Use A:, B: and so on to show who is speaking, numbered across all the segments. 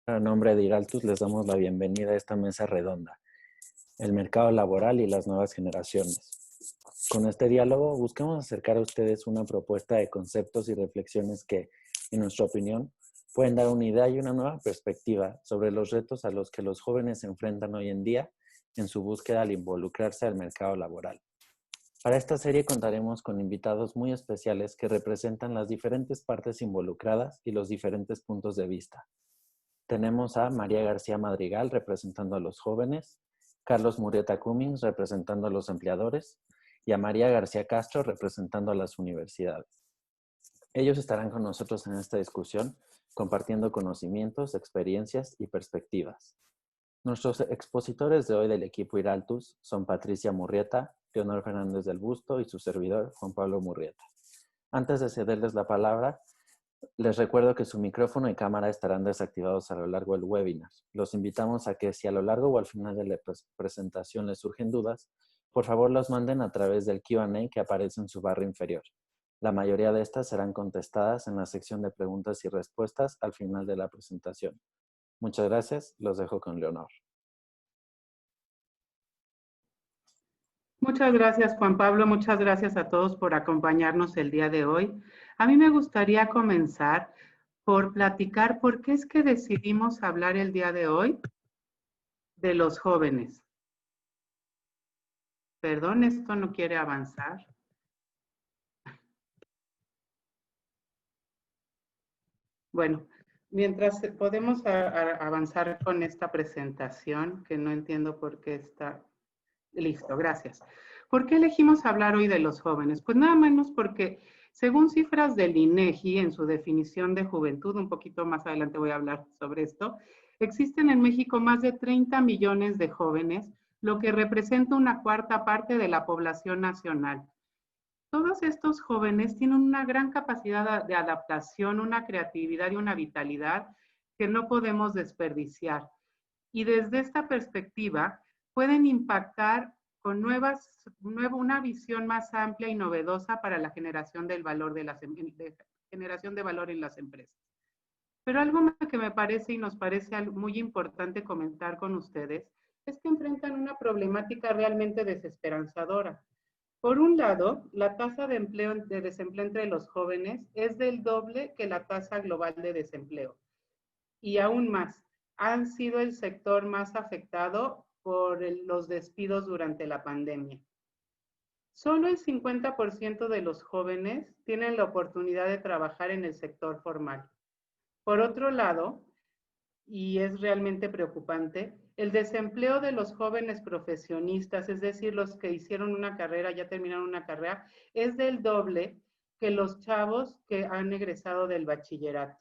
A: A nombre de Iraltus les damos la bienvenida a esta mesa redonda, el mercado laboral y las nuevas generaciones. Con este diálogo buscamos acercar a ustedes una propuesta de conceptos y reflexiones que, en nuestra opinión, pueden dar una idea y una nueva perspectiva sobre los retos a los que los jóvenes se enfrentan hoy en día en su búsqueda al involucrarse al mercado laboral. Para esta serie contaremos con invitados muy especiales que representan las diferentes partes involucradas y los diferentes puntos de vista. Tenemos a María García Madrigal representando a los jóvenes, Carlos Murrieta Cummings representando a los empleadores y a María García Castro representando a las universidades. Ellos estarán con nosotros en esta discusión compartiendo conocimientos, experiencias y perspectivas. Nuestros expositores de hoy del equipo Iraltus son Patricia Murrieta, Leonor Fernández del Busto y su servidor Juan Pablo Murrieta. Antes de cederles la palabra, les recuerdo que su micrófono y cámara estarán desactivados a lo largo del webinar. Los invitamos a que si a lo largo o al final de la presentación les surgen dudas, por favor los manden a través del Q&A que aparece en su barra inferior. La mayoría de estas serán contestadas en la sección de preguntas y respuestas al final de la presentación. Muchas gracias. Los dejo con Leonor.
B: Muchas gracias, Juan Pablo. Muchas gracias a todos por acompañarnos el día de hoy. A mí me gustaría comenzar por platicar por qué es que decidimos hablar el día de hoy de los jóvenes. Perdón, esto no quiere avanzar. Bueno, mientras podemos avanzar con esta presentación, que no entiendo por qué está... Listo, gracias. ¿Por qué elegimos hablar hoy de los jóvenes? Pues nada menos porque, según cifras del INEGI, en su definición de juventud, un poquito más adelante voy a hablar sobre esto, existen en México más de 30 millones de jóvenes, lo que representa una cuarta parte de la población nacional. Todos estos jóvenes tienen una gran capacidad de adaptación, una creatividad y una vitalidad que no podemos desperdiciar. Y desde esta perspectiva, pueden impactar con una visión más amplia y novedosa para la generación del valor generación de valor en las empresas. Pero algo que me parece y nos parece muy importante comentar con ustedes es que enfrentan una problemática realmente desesperanzadora. Por un lado, la tasa de desempleo entre los jóvenes es del doble que la tasa global de desempleo. Y aún más, han sido el sector más afectado por los despidos durante la pandemia. Solo el 50% de los jóvenes tienen la oportunidad de trabajar en el sector formal. Por otro lado, y es realmente preocupante, el desempleo de los jóvenes profesionistas, es decir, los que hicieron una carrera, ya terminaron una carrera, es del doble que los chavos que han egresado del bachillerato.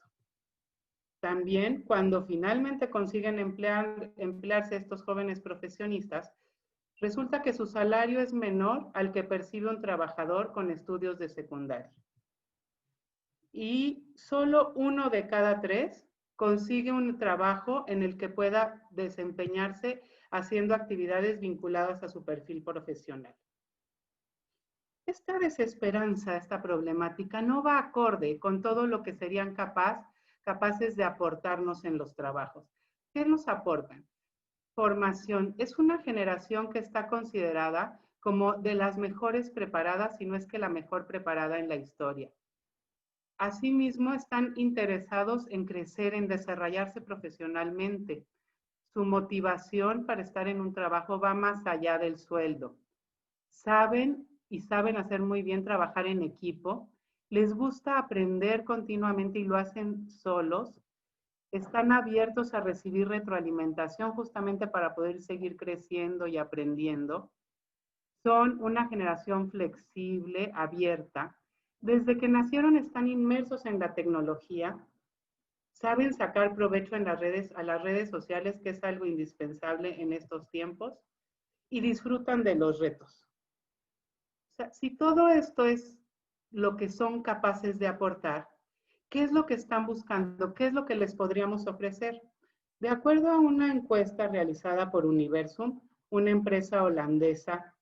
B: También, cuando finalmente consiguen emplearse estos jóvenes profesionistas, resulta que su salario es menor al que percibe un trabajador con estudios de secundaria. Y solo 1 de cada 3 consigue un trabajo en el que pueda desempeñarse haciendo actividades vinculadas a su perfil profesional. Esta desesperanza, esta problemática, no va acorde con todo lo que serían capaces de aportarnos en los trabajos. ¿Qué nos aportan? Formación. Es una generación que está considerada como de las mejores preparadas, si no es que la mejor preparada en la historia. Asimismo, están interesados en crecer, en desarrollarse profesionalmente. Su motivación para estar en un trabajo va más allá del sueldo. Saben hacer muy bien trabajar en equipo. Les gusta aprender continuamente y lo hacen solos. Están abiertos a recibir retroalimentación justamente para poder seguir creciendo y aprendiendo. Son una generación flexible, abierta. Desde que nacieron están inmersos en la tecnología. Saben sacar provecho a las redes sociales, que es algo indispensable en estos tiempos, y disfrutan de los retos. O sea, si todo esto es lo que son capaces de aportar, ¿qué es lo que están buscando? ¿Qué es lo que les podríamos ofrecer? De acuerdo a una encuesta realizada por Universum, una empresa holandesa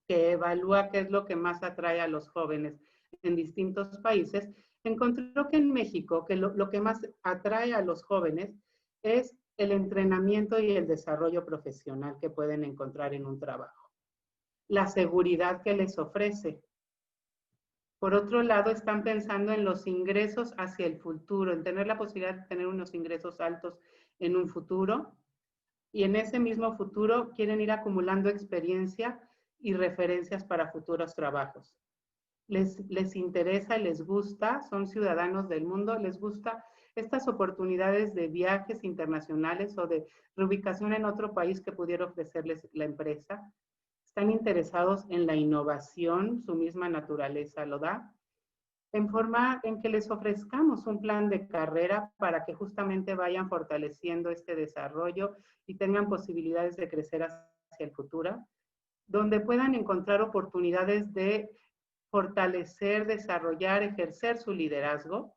B: que evalúa qué es lo que más atrae a los jóvenes en distintos países, encontró que en México, que lo que más atrae a los jóvenes es el entrenamiento y el desarrollo profesional que pueden encontrar en un trabajo, la seguridad que les ofrece. Por otro lado, están pensando en los ingresos hacia el futuro, en tener la posibilidad de tener unos ingresos altos en un futuro, y en ese mismo futuro quieren ir acumulando experiencia y referencias para futuros trabajos. Les interesa, les gusta, son ciudadanos del mundo, les gusta estas oportunidades de viajes internacionales o de reubicación en otro país que pudiera ofrecerles la empresa. Están interesados en la innovación, su misma naturaleza lo da, en forma en que les ofrezcamos un plan de carrera para que justamente vayan fortaleciendo este desarrollo y tengan posibilidades de crecer hacia el futuro, donde puedan encontrar oportunidades de fortalecer, desarrollar, ejercer su liderazgo.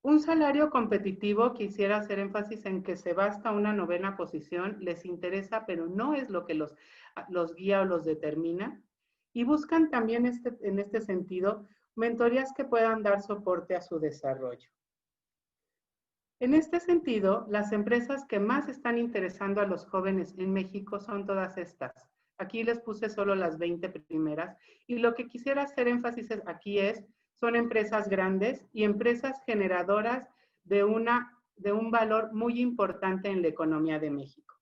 B: Un salario competitivo, quisiera hacer énfasis en que se va hasta una 9ª posición, les interesa, pero no es lo que los guía o los determina. Y buscan también en este sentido mentorías que puedan dar soporte a su desarrollo. En este sentido, las empresas que más están interesando a los jóvenes en México son todas estas. Aquí les puse solo las 20 primeras y lo que quisiera hacer énfasis aquí son empresas grandes y empresas generadoras de un valor muy importante en la economía de México.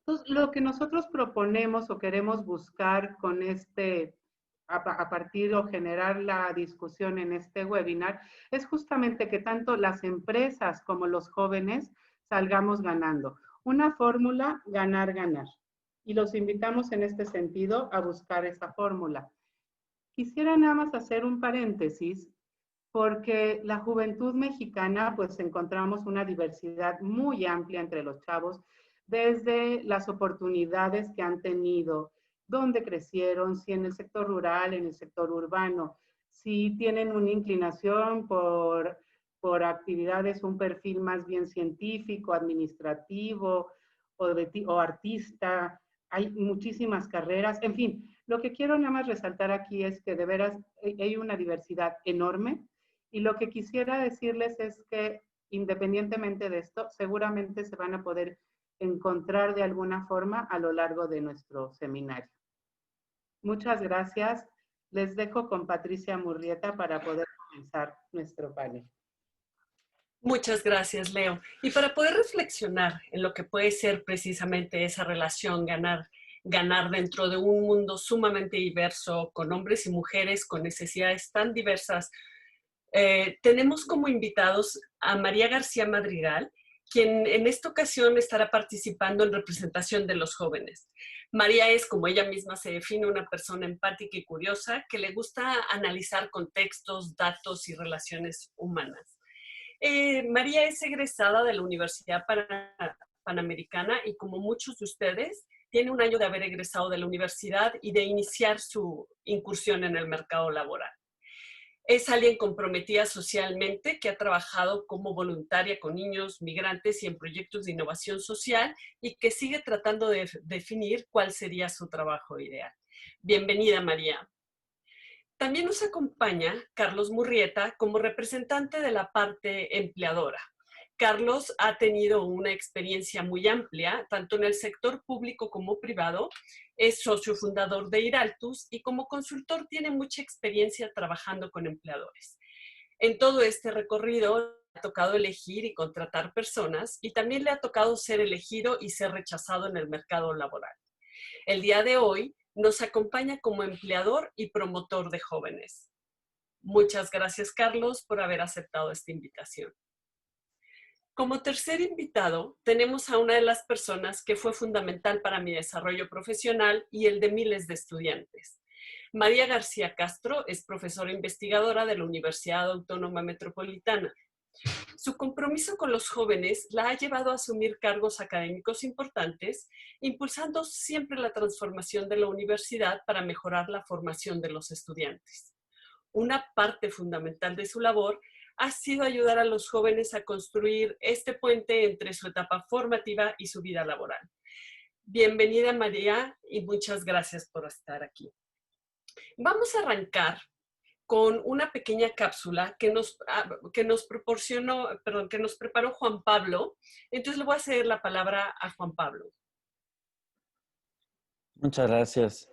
B: Entonces, lo que nosotros proponemos o queremos buscar con a partir o generar la discusión en este webinar, es justamente que tanto las empresas como los jóvenes salgamos ganando. Una fórmula, ganar, ganar. Y los invitamos en este sentido a buscar esa fórmula. Quisiera nada más hacer un paréntesis, porque la juventud mexicana, pues encontramos una diversidad muy amplia entre los chavos, desde las oportunidades que han tenido, dónde crecieron, si en el sector rural, en el sector urbano, si tienen una inclinación por actividades, un perfil más bien científico, administrativo o artista. Hay muchísimas carreras, en fin. Lo que quiero nada más resaltar aquí es que de veras hay una diversidad enorme y lo que quisiera decirles es que independientemente de esto, seguramente se van a poder encontrar de alguna forma a lo largo de nuestro seminario. Muchas gracias. Les dejo con Patricia Murrieta para poder comenzar nuestro panel.
C: Muchas gracias, Leo. Y para poder reflexionar en lo que puede ser precisamente esa relación ganar dentro de un mundo sumamente diverso, con hombres y mujeres con necesidades tan diversas, tenemos como invitados a María García Madrigal, quien en esta ocasión estará participando en representación de los jóvenes. María es, como ella misma se define, una persona empática y curiosa que le gusta analizar contextos, datos y relaciones humanas. María es egresada de la Universidad Panamericana y, como muchos de ustedes, tiene un año de haber egresado de la universidad y de iniciar su incursión en el mercado laboral. Es alguien comprometida socialmente que ha trabajado como voluntaria con niños migrantes y en proyectos de innovación social y que sigue tratando de definir cuál sería su trabajo ideal. Bienvenida, María. También nos acompaña Carlos Murrieta como representante de la parte empleadora. Carlos ha tenido una experiencia muy amplia, tanto en el sector público como privado. Es socio fundador de Iraltus y como consultor tiene mucha experiencia trabajando con empleadores. En todo este recorrido le ha tocado elegir y contratar personas y también le ha tocado ser elegido y ser rechazado en el mercado laboral. El día de hoy nos acompaña como empleador y promotor de jóvenes. Muchas gracias, Carlos, por haber aceptado esta invitación. Como tercer invitado, tenemos a una de las personas que fue fundamental para mi desarrollo profesional y el de miles de estudiantes. María García Castro es profesora investigadora de la Universidad Autónoma Metropolitana. Su compromiso con los jóvenes la ha llevado a asumir cargos académicos importantes, impulsando siempre la transformación de la universidad para mejorar la formación de los estudiantes. Una parte fundamental de su labor ha sido ayudar a los jóvenes a construir este puente entre su etapa formativa y su vida laboral. Bienvenida, María, y muchas gracias por estar aquí. Vamos a arrancar con una pequeña cápsula que nos preparó Juan Pablo. Entonces le voy a ceder la palabra a Juan Pablo.
A: Muchas gracias.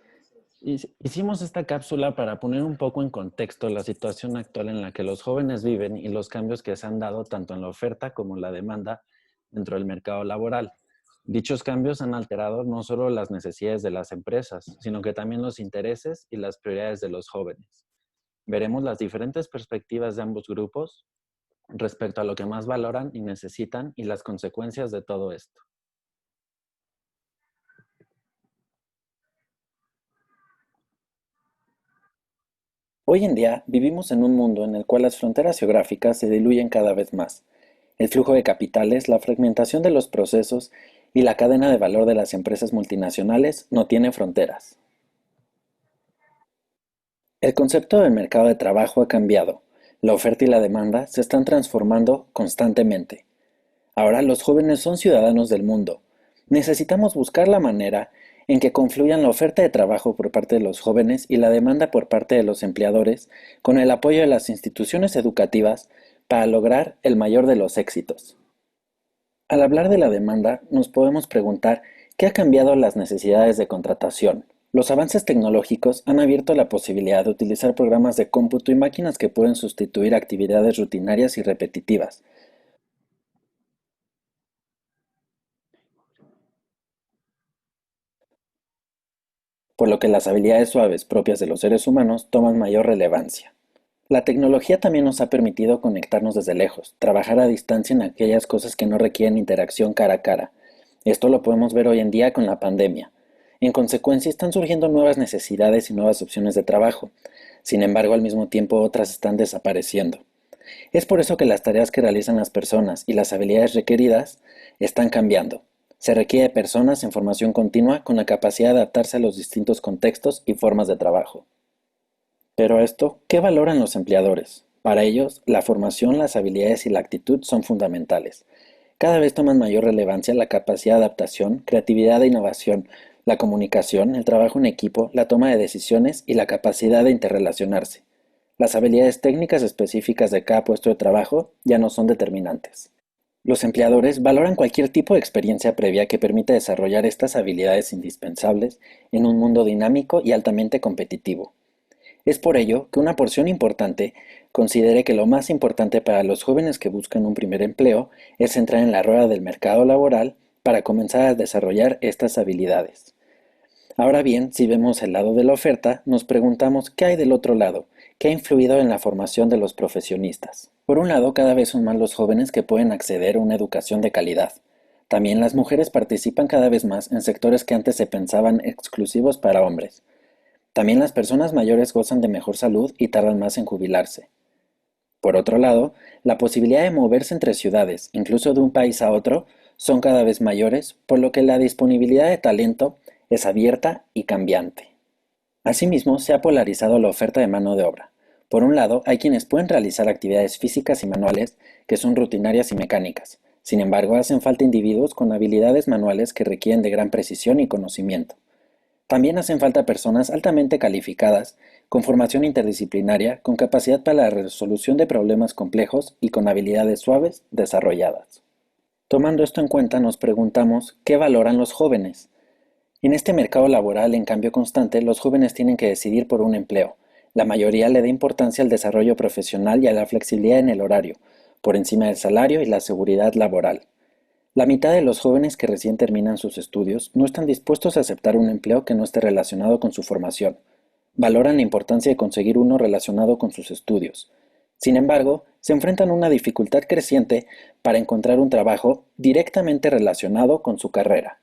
A: Hicimos esta cápsula para poner un poco en contexto la situación actual en la que los jóvenes viven y los cambios que se han dado tanto en la oferta como en la demanda dentro del mercado laboral. Dichos cambios han alterado no solo las necesidades de las empresas, sino que también los intereses y las prioridades de los jóvenes. Veremos las diferentes perspectivas de ambos grupos respecto a lo que más valoran y necesitan y las consecuencias de todo esto. Hoy en día vivimos en un mundo en el cual las fronteras geográficas se diluyen cada vez más. El flujo de capitales, la fragmentación de los procesos y la cadena de valor de las empresas multinacionales no tiene fronteras. El concepto del mercado de trabajo ha cambiado. La oferta y la demanda se están transformando constantemente. Ahora los jóvenes son ciudadanos del mundo. Necesitamos buscar la manera en que confluyan la oferta de trabajo por parte de los jóvenes y la demanda por parte de los empleadores con el apoyo de las instituciones educativas para lograr el mayor de los éxitos. Al hablar de la demanda, nos podemos preguntar qué ha cambiado las necesidades de contratación. Los avances tecnológicos han abierto la posibilidad de utilizar programas de cómputo y máquinas que pueden sustituir actividades rutinarias y repetitivas. Por lo que las habilidades suaves propias de los seres humanos toman mayor relevancia. La tecnología también nos ha permitido conectarnos desde lejos, trabajar a distancia en aquellas cosas que no requieren interacción cara a cara. Esto lo podemos ver hoy en día con la pandemia. En consecuencia, están surgiendo nuevas necesidades y nuevas opciones de trabajo. Sin embargo, al mismo tiempo, otras están desapareciendo. Es por eso que las tareas que realizan las personas y las habilidades requeridas están cambiando. Se requiere de personas en formación continua con la capacidad de adaptarse a los distintos contextos y formas de trabajo. Pero esto, ¿qué valoran los empleadores? Para ellos, la formación, las habilidades y la actitud son fundamentales. Cada vez toman mayor relevancia la capacidad de adaptación, creatividad e innovación, la comunicación, el trabajo en equipo, la toma de decisiones y la capacidad de interrelacionarse. Las habilidades técnicas específicas de cada puesto de trabajo ya no son determinantes. Los empleadores valoran cualquier tipo de experiencia previa que permita desarrollar estas habilidades indispensables en un mundo dinámico y altamente competitivo. Es por ello que una porción importante considere que lo más importante para los jóvenes que buscan un primer empleo es entrar en la rueda del mercado laboral para comenzar a desarrollar estas habilidades. Ahora bien, si vemos el lado de la oferta, nos preguntamos ¿qué hay del otro lado? ¿Qué ha influido en la formación de los profesionistas? Por un lado, cada vez son más los jóvenes que pueden acceder a una educación de calidad. También las mujeres participan cada vez más en sectores que antes se pensaban exclusivos para hombres. También las personas mayores gozan de mejor salud y tardan más en jubilarse. Por otro lado, la posibilidad de moverse entre ciudades, incluso de un país a otro, son cada vez mayores, por lo que la disponibilidad de talento es abierta y cambiante. Asimismo, se ha polarizado la oferta de mano de obra. Por un lado, hay quienes pueden realizar actividades físicas y manuales que son rutinarias y mecánicas. Sin embargo, hacen falta individuos con habilidades manuales que requieren de gran precisión y conocimiento. También hacen falta personas altamente calificadas, con formación interdisciplinaria, con capacidad para la resolución de problemas complejos y con habilidades suaves desarrolladas. Tomando esto en cuenta, nos preguntamos, ¿qué valoran los jóvenes? En este mercado laboral en cambio constante, los jóvenes tienen que decidir por un empleo. La mayoría le da importancia al desarrollo profesional y a la flexibilidad en el horario, por encima del salario y la seguridad laboral. La mitad de los jóvenes que recién terminan sus estudios no están dispuestos a aceptar un empleo que no esté relacionado con su formación. Valoran la importancia de conseguir uno relacionado con sus estudios. Sin embargo, se enfrentan a una dificultad creciente para encontrar un trabajo directamente relacionado con su carrera.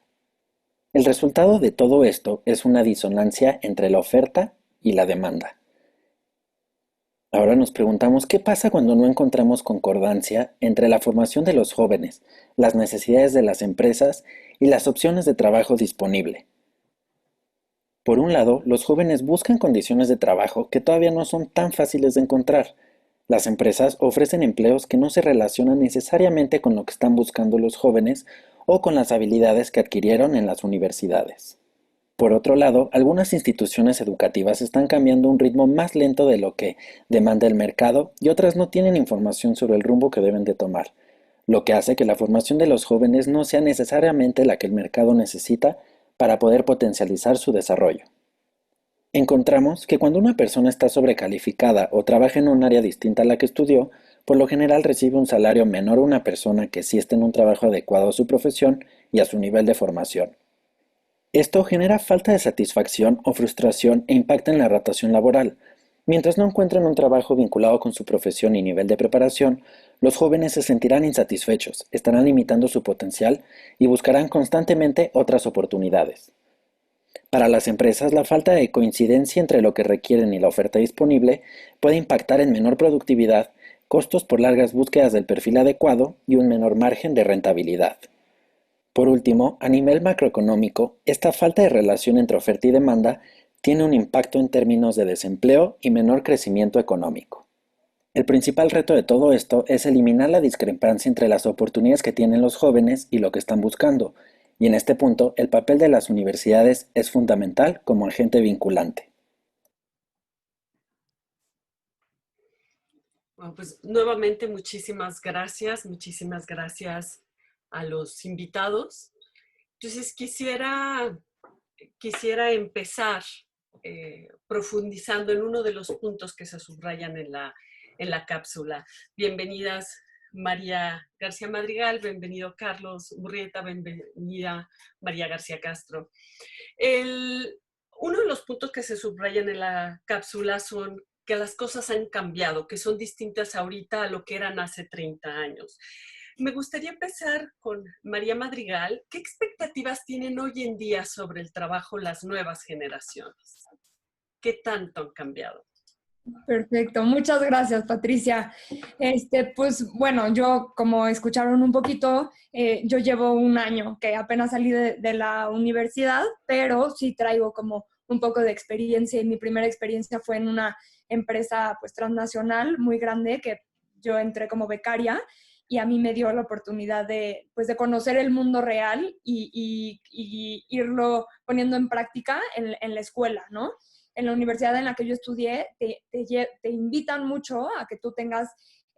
A: El resultado de todo esto es una disonancia entre la oferta y la demanda. Ahora nos preguntamos qué pasa cuando no encontramos concordancia entre la formación de los jóvenes, las necesidades de las empresas y las opciones de trabajo disponible. Por un lado, los jóvenes buscan condiciones de trabajo que todavía no son tan fáciles de encontrar. Las empresas ofrecen empleos que no se relacionan necesariamente con lo que están buscando los jóvenes o con las habilidades que adquirieron en las universidades. Por otro lado, algunas instituciones educativas están cambiando a un ritmo más lento de lo que demanda el mercado y otras no tienen información sobre el rumbo que deben de tomar, lo que hace que la formación de los jóvenes no sea necesariamente la que el mercado necesita para poder potencializar su desarrollo. Encontramos que cuando una persona está sobrecalificada o trabaja en un área distinta a la que estudió, por lo general recibe un salario menor a una persona que sí está en un trabajo adecuado a su profesión y a su nivel de formación. Esto genera falta de satisfacción o frustración e impacta en la rotación laboral. Mientras no encuentren un trabajo vinculado con su profesión y nivel de preparación, los jóvenes se sentirán insatisfechos, estarán limitando su potencial y buscarán constantemente otras oportunidades. Para las empresas, la falta de coincidencia entre lo que requieren y la oferta disponible puede impactar en menor productividad, costos por largas búsquedas del perfil adecuado y un menor margen de rentabilidad. Por último, a nivel macroeconómico, esta falta de relación entre oferta y demanda tiene un impacto en términos de desempleo y menor crecimiento económico. El principal reto de todo esto es eliminar la discrepancia entre las oportunidades que tienen los jóvenes y lo que están buscando, y en este punto el papel de las universidades es fundamental como agente vinculante.
C: Bueno, pues nuevamente muchísimas gracias a los invitados. Entonces quisiera empezar profundizando en uno de los puntos que se subrayan en la cápsula. Bienvenidas María García Madrigal, bienvenido Carlos Murrieta, bienvenida María García Castro. Uno de los puntos que se subrayan en la cápsula son que las cosas han cambiado, que son distintas ahorita a lo que eran hace 30 años. Me gustaría empezar con María Madrigal. ¿Qué expectativas tienen hoy en día sobre el trabajo las nuevas generaciones? ¿Qué tanto han cambiado?
D: Perfecto, muchas gracias, Patricia. Pues bueno, yo como escucharon un poquito, yo llevo un año que apenas salí de la universidad, pero sí traigo como un poco de experiencia y mi primera experiencia fue en una empresa pues transnacional muy grande que yo entré como becaria y a mí me dio la oportunidad de, pues, de conocer el mundo real y irlo poniendo en práctica en la escuela, ¿no? En la universidad en la que yo estudié, te invitan mucho a que tú tengas,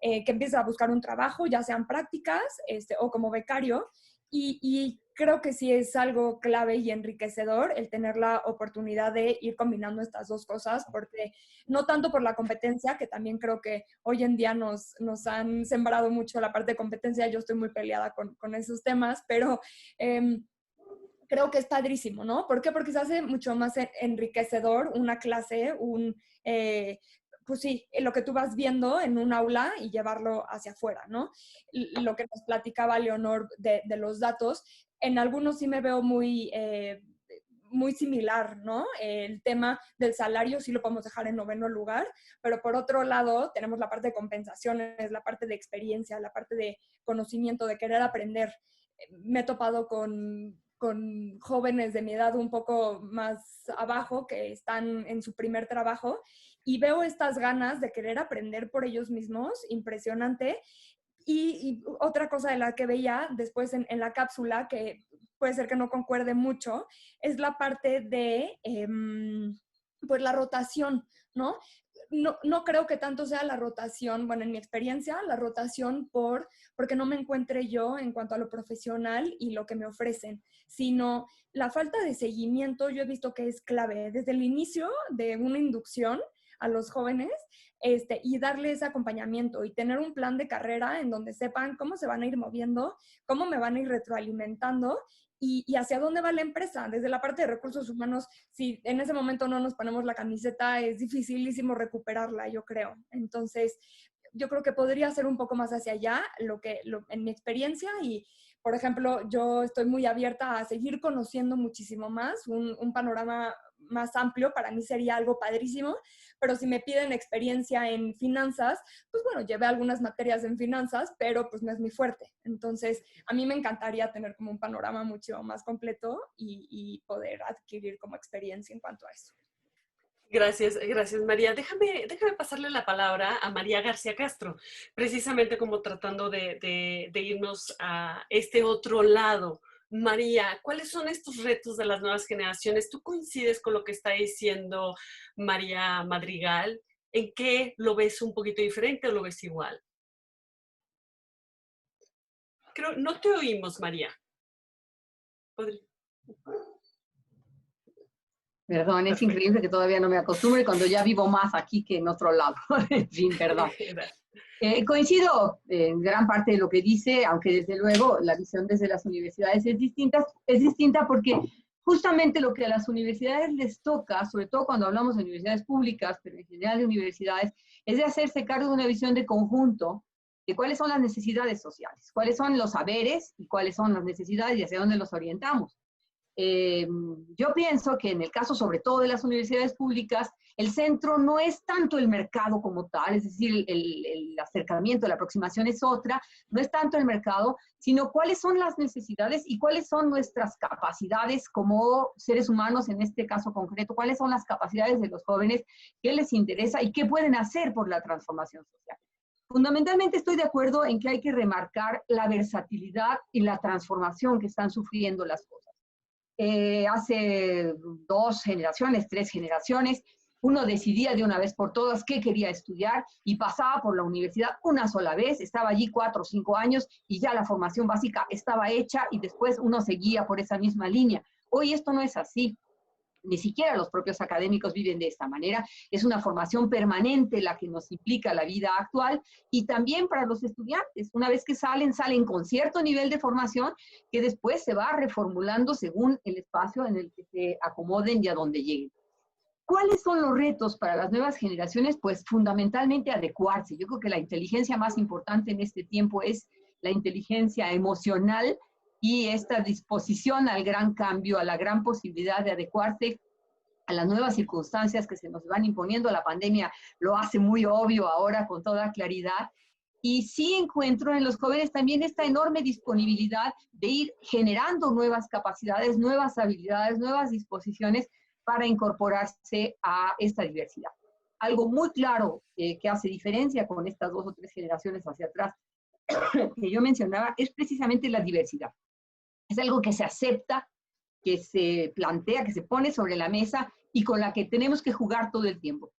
D: que empieces a buscar un trabajo, ya sean prácticas o como becario, y creo que sí es algo clave y enriquecedor el tener la oportunidad de ir combinando estas dos cosas, porque no tanto por la competencia, que también creo que hoy en día nos han sembrado mucho la parte de competencia, yo estoy muy peleada con esos temas, pero creo que es padrísimo, ¿no? ¿Por qué? Porque se hace mucho más enriquecedor una clase, pues sí, lo que tú vas viendo en un aula y llevarlo hacia afuera, ¿no? Lo que nos platicaba Leonor de los datos, en algunos sí me veo muy similar, ¿no? El tema del salario sí lo podemos dejar en noveno lugar, pero por otro lado tenemos la parte de compensaciones, la parte de experiencia, la parte de conocimiento, de querer aprender. Me he topado con jóvenes de mi edad un poco más abajo que están en su primer trabajo y veo estas ganas de querer aprender por ellos mismos, impresionante. Y otra cosa de la que veía después en la cápsula, que puede ser que no concuerde mucho, es la parte de pues la rotación, ¿no? No creo que tanto sea la rotación, bueno, en mi experiencia, la rotación porque no me encuentre yo en cuanto a lo profesional y lo que me ofrecen, sino la falta de seguimiento. Yo he visto que es clave desde el inicio de una inducción a los jóvenes y darle ese acompañamiento y tener un plan de carrera en donde sepan cómo se van a ir moviendo, cómo me van a ir retroalimentando y hacia dónde va la empresa. Desde la parte de recursos humanos, si en ese momento no nos ponemos la camiseta, es dificilísimo recuperarla, yo creo. Entonces, yo creo que podría ser un poco más hacia allá, en mi experiencia y, por ejemplo, yo estoy muy abierta a seguir conociendo muchísimo más, un panorama más amplio, para mí sería algo padrísimo, pero si me piden experiencia en finanzas, pues bueno, llevé algunas materias en finanzas, pero pues no es mi fuerte. Entonces, a mí me encantaría tener como un panorama mucho más completo y poder adquirir como experiencia en cuanto a eso.
C: Gracias María. Déjame pasarle la palabra a María García Castro, precisamente como tratando de irnos a este otro lado María, ¿cuáles son estos retos de las nuevas generaciones? ¿Tú coincides con lo que está diciendo María Madrigal? ¿En qué lo ves un poquito diferente o lo ves igual? Creo, no te oímos, María.
E: Perdón, es increíble que todavía no me acostumbre cuando ya vivo más aquí que en otro lado. En fin, perdón. Coincido en gran parte de lo que dice, aunque desde luego la visión desde las universidades es distinta porque justamente lo que a las universidades les toca, sobre todo cuando hablamos de universidades públicas, pero en general de universidades, es de hacerse cargo de una visión de conjunto de cuáles son las necesidades sociales, cuáles son los saberes y cuáles son las necesidades y hacia dónde los orientamos. Yo pienso que en el caso sobre todo de las universidades públicas, el centro no es tanto el mercado como tal, es decir, el acercamiento, la aproximación es otra, no es tanto el mercado, sino cuáles son las necesidades y cuáles son nuestras capacidades como seres humanos, en este caso concreto, cuáles son las capacidades de los jóvenes, qué les interesa y qué pueden hacer por la transformación social. Fundamentalmente estoy de acuerdo en que hay que remarcar la versatilidad y la transformación que están sufriendo las cosas. Hace 2 generaciones, 3 generaciones, uno decidía de una vez por todas qué quería estudiar y pasaba por la universidad una sola vez, estaba allí 4 o 5 años y ya la formación básica estaba hecha y después uno seguía por esa misma línea. Hoy esto no es así. Ni siquiera los propios académicos viven de esta manera. Es una formación permanente la que nos implica la vida actual y también para los estudiantes. Una vez que salen con cierto nivel de formación que después se va reformulando según el espacio en el que se acomoden y a donde lleguen. ¿Cuáles son los retos para las nuevas generaciones? Pues fundamentalmente adecuarse. Yo creo que la inteligencia más importante en este tiempo es la inteligencia emocional y esta disposición al gran cambio, a la gran posibilidad de adecuarse a las nuevas circunstancias que se nos van imponiendo. La pandemia lo hace muy obvio ahora con toda claridad. Y sí encuentro en los jóvenes también esta enorme disponibilidad de ir generando nuevas capacidades, nuevas habilidades, nuevas disposiciones para incorporarse a esta diversidad. Algo muy claro que hace diferencia con estas 2 o 3 generaciones hacia atrás que yo mencionaba es precisamente la diversidad. Es algo que se acepta, que se plantea, que se pone sobre la mesa y con la que tenemos que jugar todo el tiempo.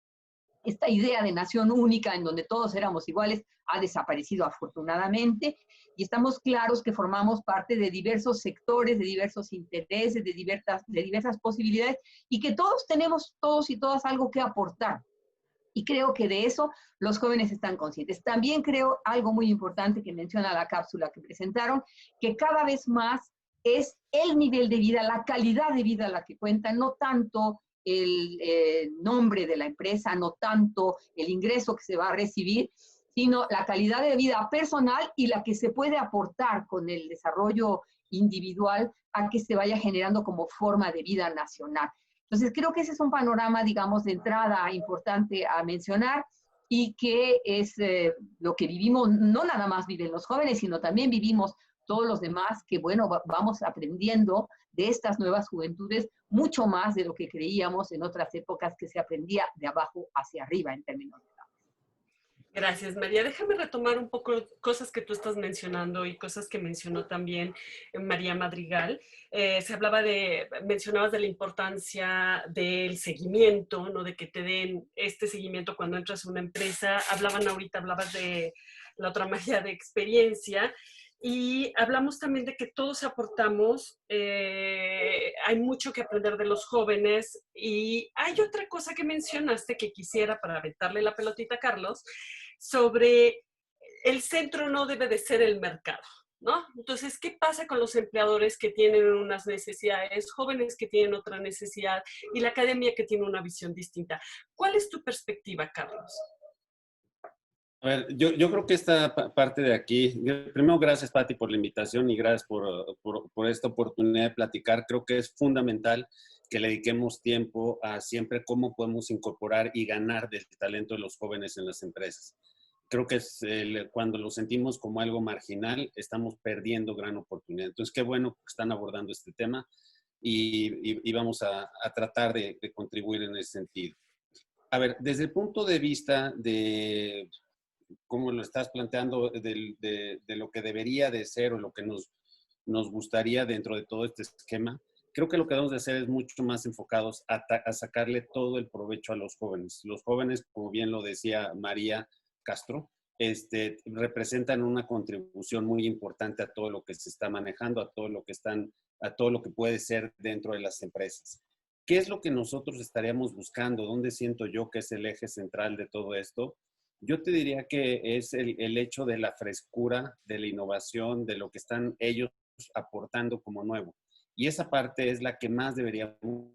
E: Esta idea de nación única en donde todos éramos iguales ha desaparecido afortunadamente y estamos claros que formamos parte de diversos sectores, de diversos intereses, de diversas posibilidades y que todos tenemos, todos y todas, algo que aportar. Y creo que de eso los jóvenes están conscientes. También creo algo muy importante que menciona la cápsula que presentaron, que cada vez más es el nivel de vida, la calidad de vida a la que cuentan, no tanto el nombre de la empresa, no tanto el ingreso que se va a recibir, sino la calidad de vida personal y la que se puede aportar con el desarrollo individual a que se vaya generando como forma de vida nacional. Entonces, creo que ese es un panorama, digamos, de entrada importante a mencionar y que es lo que vivimos, no nada más viven los jóvenes, sino también vivimos todos los demás, que bueno, vamos aprendiendo de estas nuevas juventudes mucho más de lo que creíamos en otras épocas que se aprendía de abajo hacia arriba en términos de edad.
C: Gracias, María. Déjame retomar un poco cosas que tú estás mencionando y cosas que mencionó también María Madrigal. Mencionabas de la importancia del seguimiento, ¿no? De que te den este seguimiento cuando entras a una empresa. Hablabas de la otra María de experiencia. Y hablamos también de que todos aportamos, hay mucho que aprender de los jóvenes. Y hay otra cosa que mencionaste que quisiera para aventarle la pelotita a Carlos, sobre el centro no debe de ser el mercado, ¿no? Entonces, ¿qué pasa con los empleadores que tienen unas necesidades, jóvenes que tienen otra necesidad y la academia que tiene una visión distinta? ¿Cuál es tu perspectiva, Carlos?
F: A ver, yo creo que esta parte de aquí, primero gracias Pati por la invitación y gracias por esta oportunidad de platicar. Creo que es fundamental que le dediquemos tiempo a siempre cómo podemos incorporar y ganar del talento de los jóvenes en las empresas. Creo que cuando lo sentimos como algo marginal, estamos perdiendo gran oportunidad. Entonces, qué bueno que están abordando este tema y vamos a tratar de contribuir en ese sentido. A ver, desde el punto de vista de cómo lo estás planteando, de lo que debería de ser o lo que nos gustaría dentro de todo este esquema. Creo que lo que debemos de hacer es mucho más enfocados a sacarle todo el provecho a los jóvenes. Los jóvenes, como bien lo decía María Castro, representan una contribución muy importante a todo lo que se está manejando, a todo lo que puede ser dentro de las empresas. ¿Qué es lo que nosotros estaríamos buscando? ¿Dónde siento yo que es el eje central de todo esto? Yo te diría que es el hecho de la frescura, de la innovación, de lo que están ellos aportando como nuevo. Y esa parte es la que más deberíamos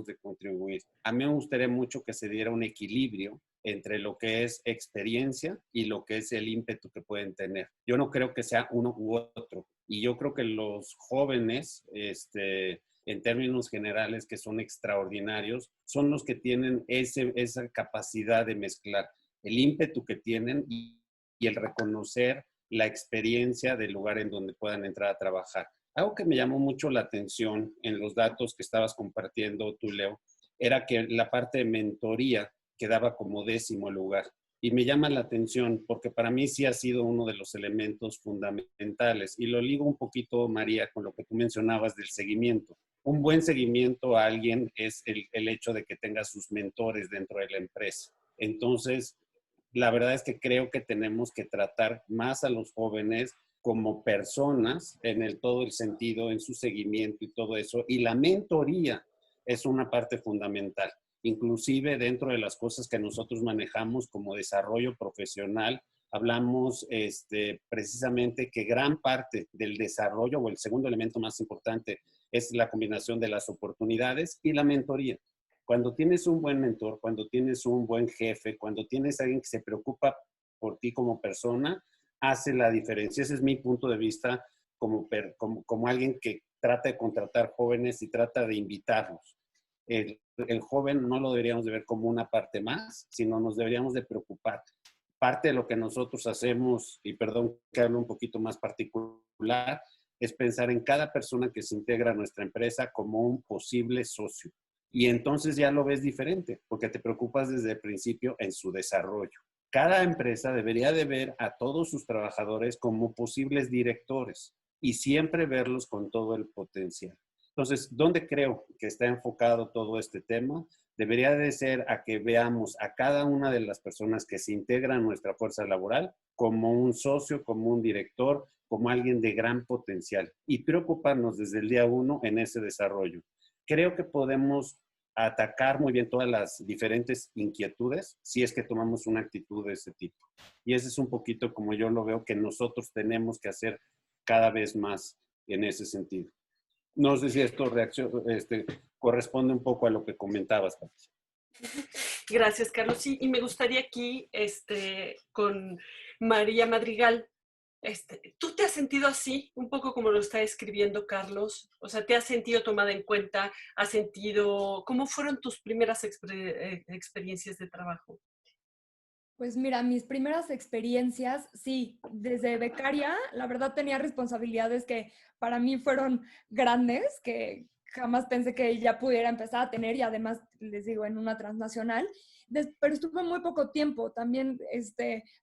F: de contribuir. A mí me gustaría mucho que se diera un equilibrio entre lo que es experiencia y lo que es el ímpetu que pueden tener. Yo no creo que sea uno u otro. Y yo creo que los jóvenes, en términos generales, que son extraordinarios, son los que tienen esa capacidad de mezclar el ímpetu que tienen y el reconocer la experiencia del lugar en donde puedan entrar a trabajar. Algo que me llamó mucho la atención en los datos que estabas compartiendo tú, Leo, era que la parte de mentoría quedaba como 10º lugar. Y me llama la atención porque para mí sí ha sido uno de los elementos fundamentales. Y lo ligo un poquito, María, con lo que tú mencionabas del seguimiento. Un buen seguimiento a alguien es el hecho de que tenga sus mentores dentro de la empresa. Entonces, la verdad es que creo que tenemos que tratar más a los jóvenes como personas en todo el sentido, en su seguimiento y todo eso. Y la mentoría es una parte fundamental. Inclusive dentro de las cosas que nosotros manejamos como desarrollo profesional, hablamos precisamente que gran parte del desarrollo o el segundo elemento más importante es la combinación de las oportunidades y la mentoría. Cuando tienes un buen mentor, cuando tienes un buen jefe, cuando tienes a alguien que se preocupa por ti como persona, hace la diferencia. Ese es mi punto de vista como alguien que trata de contratar jóvenes y trata de invitarlos. El joven no lo deberíamos de ver como una parte más, sino nos deberíamos de preocupar. Parte de lo que nosotros hacemos, y perdón que hable un poquito más particular, es pensar en cada persona que se integra a nuestra empresa como un posible socio. Y entonces ya lo ves diferente, porque te preocupas desde el principio en su desarrollo. Cada empresa debería de ver a todos sus trabajadores como posibles directores y siempre verlos con todo el potencial. Entonces, ¿dónde creo que está enfocado todo este tema? Debería de ser a que veamos a cada una de las personas que se integran a nuestra fuerza laboral como un socio, como un director, como alguien de gran potencial y preocuparnos desde el día 1 en ese desarrollo. Creo que podemos atacar muy bien todas las diferentes inquietudes si es que tomamos una actitud de ese tipo. Y ese es un poquito como yo lo veo que nosotros tenemos que hacer cada vez más en ese sentido. No sé si esto corresponde un poco a lo que comentabas, Patricia.
C: Gracias, Carlos. Sí, y me gustaría aquí, con María Madrigal, ¿tú te has sentido así, un poco como lo está escribiendo Carlos? O sea, ¿te has sentido tomada en cuenta? ¿Has sentido, cómo fueron tus primeras experiencias de trabajo?
D: Pues mira, mis primeras experiencias, sí, desde becaria, la verdad tenía responsabilidades que para mí fueron grandes, que jamás pensé que ya pudiera empezar a tener y además, les digo, en una transnacional. Pero estuve muy poco tiempo. También,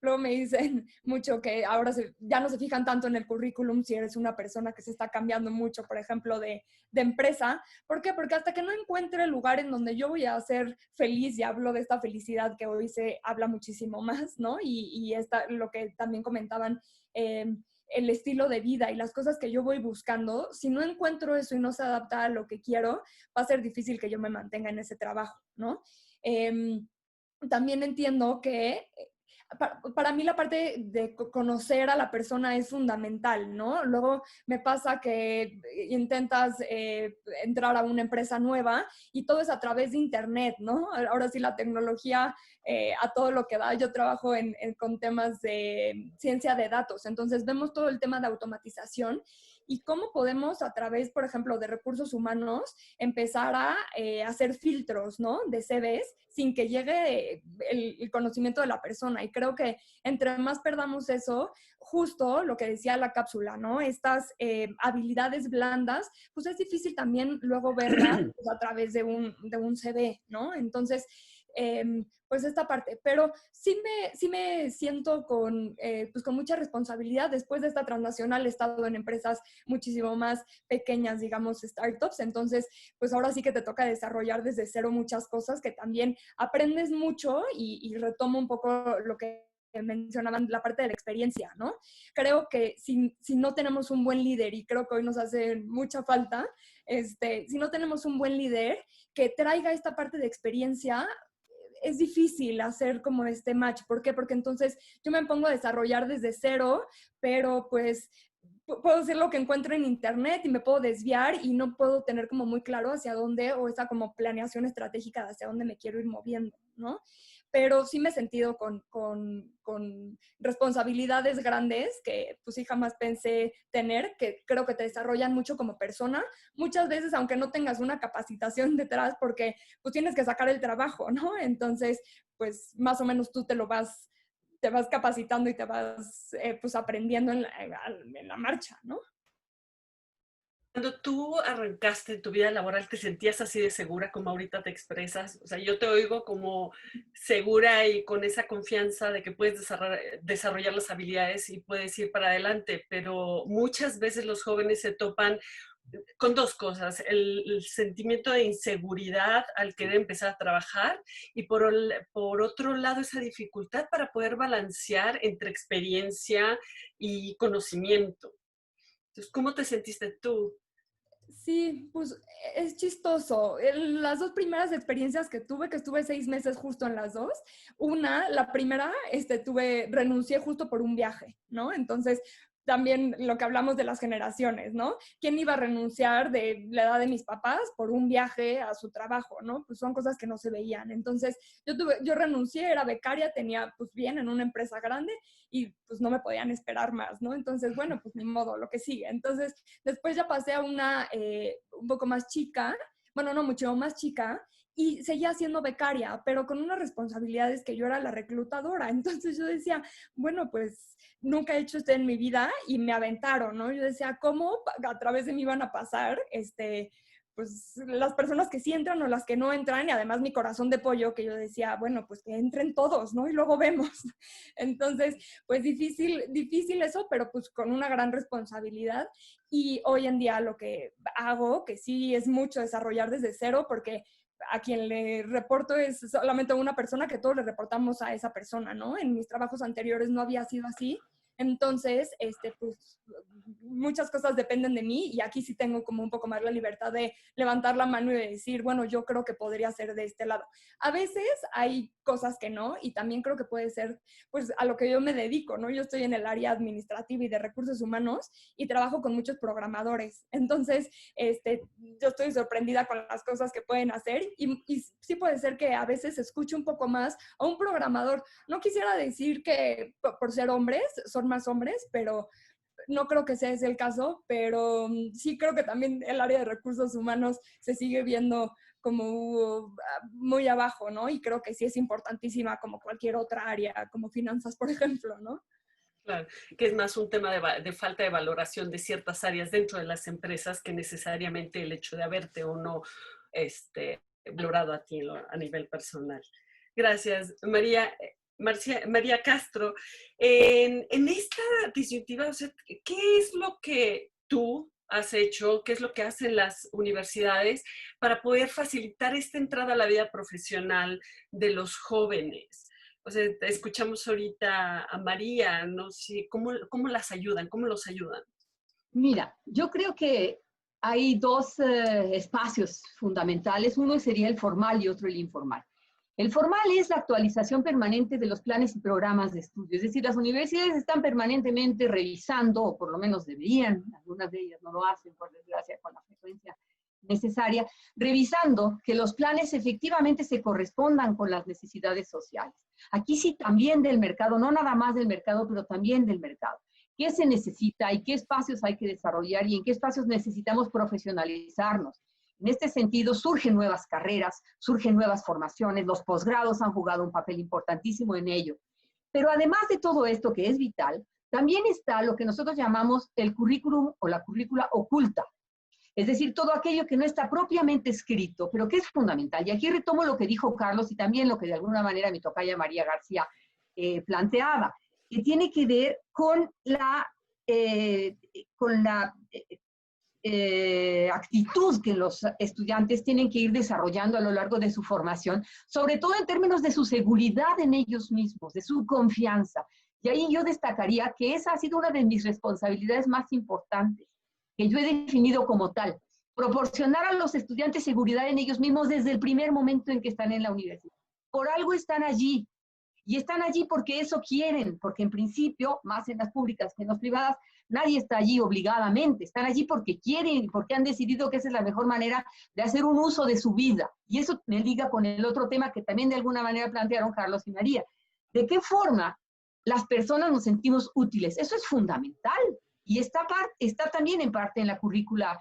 D: luego me dicen mucho que ahora ya no se fijan tanto en el currículum si eres una persona que se está cambiando mucho, por ejemplo, de empresa. ¿Por qué? Porque hasta que no encuentre el lugar en donde yo voy a ser feliz, y hablo de esta felicidad que hoy se habla muchísimo más, ¿no? Y lo que también comentaban, el estilo de vida y las cosas que yo voy buscando, si no encuentro eso y no se adapta a lo que quiero, va a ser difícil que yo me mantenga en ese trabajo, ¿no? También entiendo que para mí la parte de conocer a la persona es fundamental, ¿no? Luego me pasa que intentas entrar a una empresa nueva y todo es a través de internet, ¿no? Ahora sí la tecnología a todo lo que da. Yo trabajo con temas de ciencia de datos, entonces vemos todo el tema de automatización y cómo podemos a través, por ejemplo, de recursos humanos empezar a hacer filtros, ¿no? De CVs sin que llegue el conocimiento de la persona. Y creo que entre más perdamos eso, justo lo que decía la cápsula, ¿no? Estas habilidades blandas, pues es difícil también luego verlas pues, a través de un CV, ¿no? Entonces, pues esta parte. Pero sí me siento pues con mucha responsabilidad. Después de esta transnacional he estado en empresas muchísimo más pequeñas, digamos, startups. Entonces, pues ahora sí que te toca desarrollar desde cero muchas cosas que también aprendes mucho y retomo un poco lo que mencionaban, la parte de la experiencia, ¿no? Creo que si no tenemos un buen líder, y creo que hoy nos hace mucha falta, si no tenemos un buen líder que traiga esta parte de experiencia, es difícil hacer como este match. ¿Por qué? Porque entonces yo me pongo a desarrollar desde cero, pero pues puedo hacer lo que encuentro en internet y me puedo desviar y no puedo tener como muy claro hacia dónde, o esa como planeación estratégica de hacia dónde me quiero ir moviendo, ¿no? Pero sí me he sentido con responsabilidades grandes que pues sí jamás pensé tener, que creo que te desarrollan mucho como persona, muchas veces aunque no tengas una capacitación detrás, porque pues tienes que sacar el trabajo, ¿no? Entonces, pues más o menos tú te vas capacitando y te vas pues aprendiendo en la marcha, ¿no?
C: Cuando tú arrancaste en tu vida laboral, ¿te sentías así de segura como ahorita te expresas? O sea, yo te oigo como segura y con esa confianza de que puedes desarrollar las habilidades y puedes ir para adelante, pero muchas veces los jóvenes se topan con dos cosas: el sentimiento de inseguridad al querer empezar a trabajar, y por otro lado esa dificultad para poder balancear entre experiencia y conocimiento. Entonces, ¿cómo te sentiste tú?
D: Sí, pues es chistoso. Las dos primeras experiencias que estuve 6 meses justo en las dos. La primera, renuncié justo por un viaje, ¿no? Entonces, también lo que hablamos de las generaciones, ¿no? ¿Quién iba a renunciar de la edad de mis papás por un viaje a su trabajo, ¿no? Pues son cosas que no se veían. Entonces, yo renuncié, era becaria, tenía pues bien en una empresa grande y pues no me podían esperar más, ¿no? Entonces, bueno, pues ni modo, lo que sigue. Entonces, después ya pasé a una un poco más chica, bueno, no mucho más chica, y seguía siendo becaria, pero con unas responsabilidades que yo era la reclutadora. Entonces yo decía, bueno, pues nunca he hecho esto en mi vida y me aventaron, ¿no? Yo decía, ¿cómo a través de mí van a pasar pues las personas que sí entran o las que no entran? Y además mi corazón de pollo, que yo decía, bueno, pues que entren todos, ¿no? Y luego vemos. Entonces, pues difícil eso, pero pues con una gran responsabilidad. Y hoy en día lo que hago, que sí es mucho desarrollar desde cero, porque a quien le reporto es solamente una persona, que todos le reportamos a esa persona, ¿no? En mis trabajos anteriores no había sido así. Entonces, pues muchas cosas dependen de mí, y aquí sí tengo como un poco más la libertad de levantar la mano y de decir, bueno, yo creo que podría ser de este lado. A veces hay cosas que no, y también creo que puede ser pues a lo que yo me dedico, ¿no? Yo estoy en el área administrativa y de recursos humanos y trabajo con muchos programadores. Entonces, yo estoy sorprendida con las cosas que pueden hacer, y sí puede ser que a veces escuche un poco más a un programador. No quisiera decir que por ser hombres son más hombres, pero no creo que sea ese el caso, pero sí creo que también el área de recursos humanos se sigue viendo como muy abajo, ¿no? Y creo que sí es importantísima como cualquier otra área, como finanzas, por ejemplo, ¿no?
C: Claro, que es más un tema de falta de valoración de ciertas áreas dentro de las empresas que necesariamente el hecho de haberte o no valorado a ti a nivel personal. Gracias, María Castro. En esta disyuntiva, o sea, ¿qué es lo que tú has hecho, qué es lo que hacen las universidades para poder facilitar esta entrada a la vida profesional de los jóvenes? O sea, escuchamos ahorita a María, no sé, ¿cómo las ayudan? ¿Cómo los ayudan?
E: Mira, yo creo que hay dos espacios fundamentales. Uno sería el formal y otro el informal. El formal es la actualización permanente de los planes y programas de estudio. Es decir, las universidades están permanentemente revisando, o por lo menos deberían, algunas de ellas no lo hacen, por desgracia, con la frecuencia necesaria, revisando que los planes efectivamente se correspondan con las necesidades sociales. Aquí sí también del mercado, no nada más del mercado, pero también del mercado. ¿Qué se necesita y qué espacios hay que desarrollar y en qué espacios necesitamos profesionalizarnos? En este sentido, surgen nuevas carreras, surgen nuevas formaciones, los posgrados han jugado un papel importantísimo en ello. Pero además de todo esto que es vital, también está lo que nosotros llamamos el currículum o la currícula oculta. Es decir, todo aquello que no está propiamente escrito, pero que es fundamental. Y aquí retomo lo que dijo Carlos y también lo que de alguna manera mi tocaya María García planteaba, que tiene que ver con la actitud que los estudiantes tienen que ir desarrollando a lo largo de su formación, sobre todo en términos de su seguridad en ellos mismos, de su confianza. Y ahí yo destacaría que esa ha sido una de mis responsabilidades más importantes, que yo he definido como tal, proporcionar a los estudiantes seguridad en ellos mismos desde el primer momento en que están en la universidad. Por algo están allí, y están allí porque eso quieren, porque en principio, más en las públicas que en las privadas, nadie está allí obligadamente, están allí porque quieren, porque han decidido que esa es la mejor manera de hacer un uso de su vida. Y eso me liga con el otro tema que también de alguna manera plantearon Carlos y María. ¿De qué forma las personas nos sentimos útiles? Eso es fundamental y está también en parte en la currícula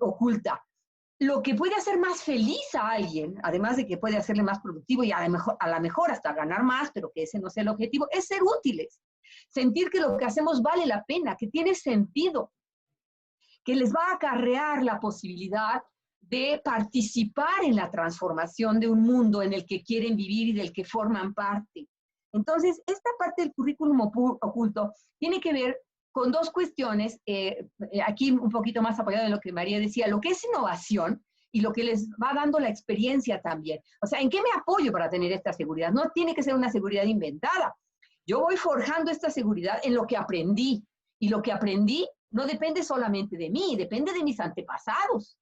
E: oculta. Lo que puede hacer más feliz a alguien, además de que puede hacerle más productivo y a lo mejor hasta ganar más, pero que ese no sea el objetivo, es ser útiles. Sentir que lo que hacemos vale la pena, que tiene sentido, que les va a acarrear la posibilidad de participar en la transformación de un mundo en el que quieren vivir y del que forman parte. Entonces, esta parte del currículum oculto tiene que ver con dos cuestiones, aquí un poquito más apoyado en lo que María decía, lo que es innovación y lo que les va dando la experiencia también. O sea, ¿en qué me apoyo para tener esta seguridad? No tiene que ser una seguridad inventada. Yo voy forjando esta seguridad en lo que aprendí, y lo que aprendí no depende solamente de mí, depende de mis antepasados,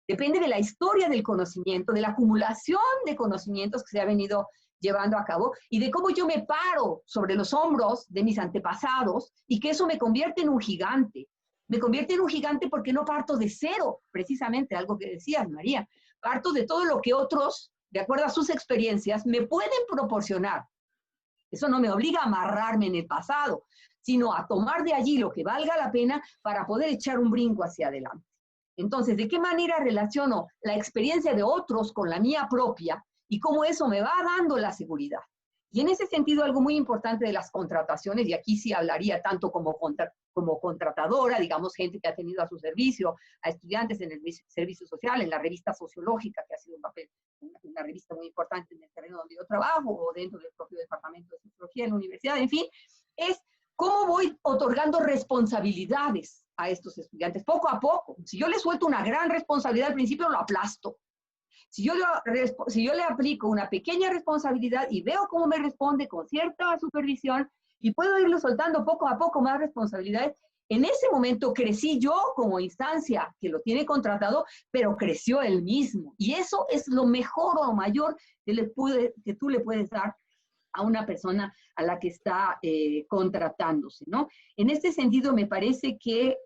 E: depende de la historia del conocimiento, de la acumulación de conocimientos que se ha venido llevando a cabo y de cómo yo me paro sobre los hombros de mis antepasados y que eso me convierte en un gigante. Me convierte en un gigante porque no parto de cero, precisamente algo que decías, María. Parto de todo lo que otros, de acuerdo a sus experiencias, me pueden proporcionar. Eso no me obliga a amarrarme en el pasado, sino a tomar de allí lo que valga la pena para poder echar un brinco hacia adelante. Entonces, ¿de qué manera relaciono la experiencia de otros con la mía propia y cómo eso me va dando la seguridad? Y en ese sentido, algo muy importante de las contrataciones, y aquí sí hablaría tanto como contratadora, digamos, gente que ha tenido a su servicio, a estudiantes en el servicio social, en la revista sociológica, que ha sido una revista muy importante en el terreno donde yo trabajo, o dentro del propio departamento de sociología en la universidad, en fin, es cómo voy otorgando responsabilidades a estos estudiantes, poco a poco. Si yo les suelto una gran responsabilidad al principio, lo aplasto. Si yo le aplico una pequeña responsabilidad y veo cómo me responde con cierta supervisión y puedo irlo soltando poco a poco más responsabilidades, en ese momento crecí yo como instancia que lo tiene contratado, pero creció él mismo. Y eso es lo mejor o mayor que tú le puedes dar a una persona a la que está contratándose, ¿no? En este sentido, me parece que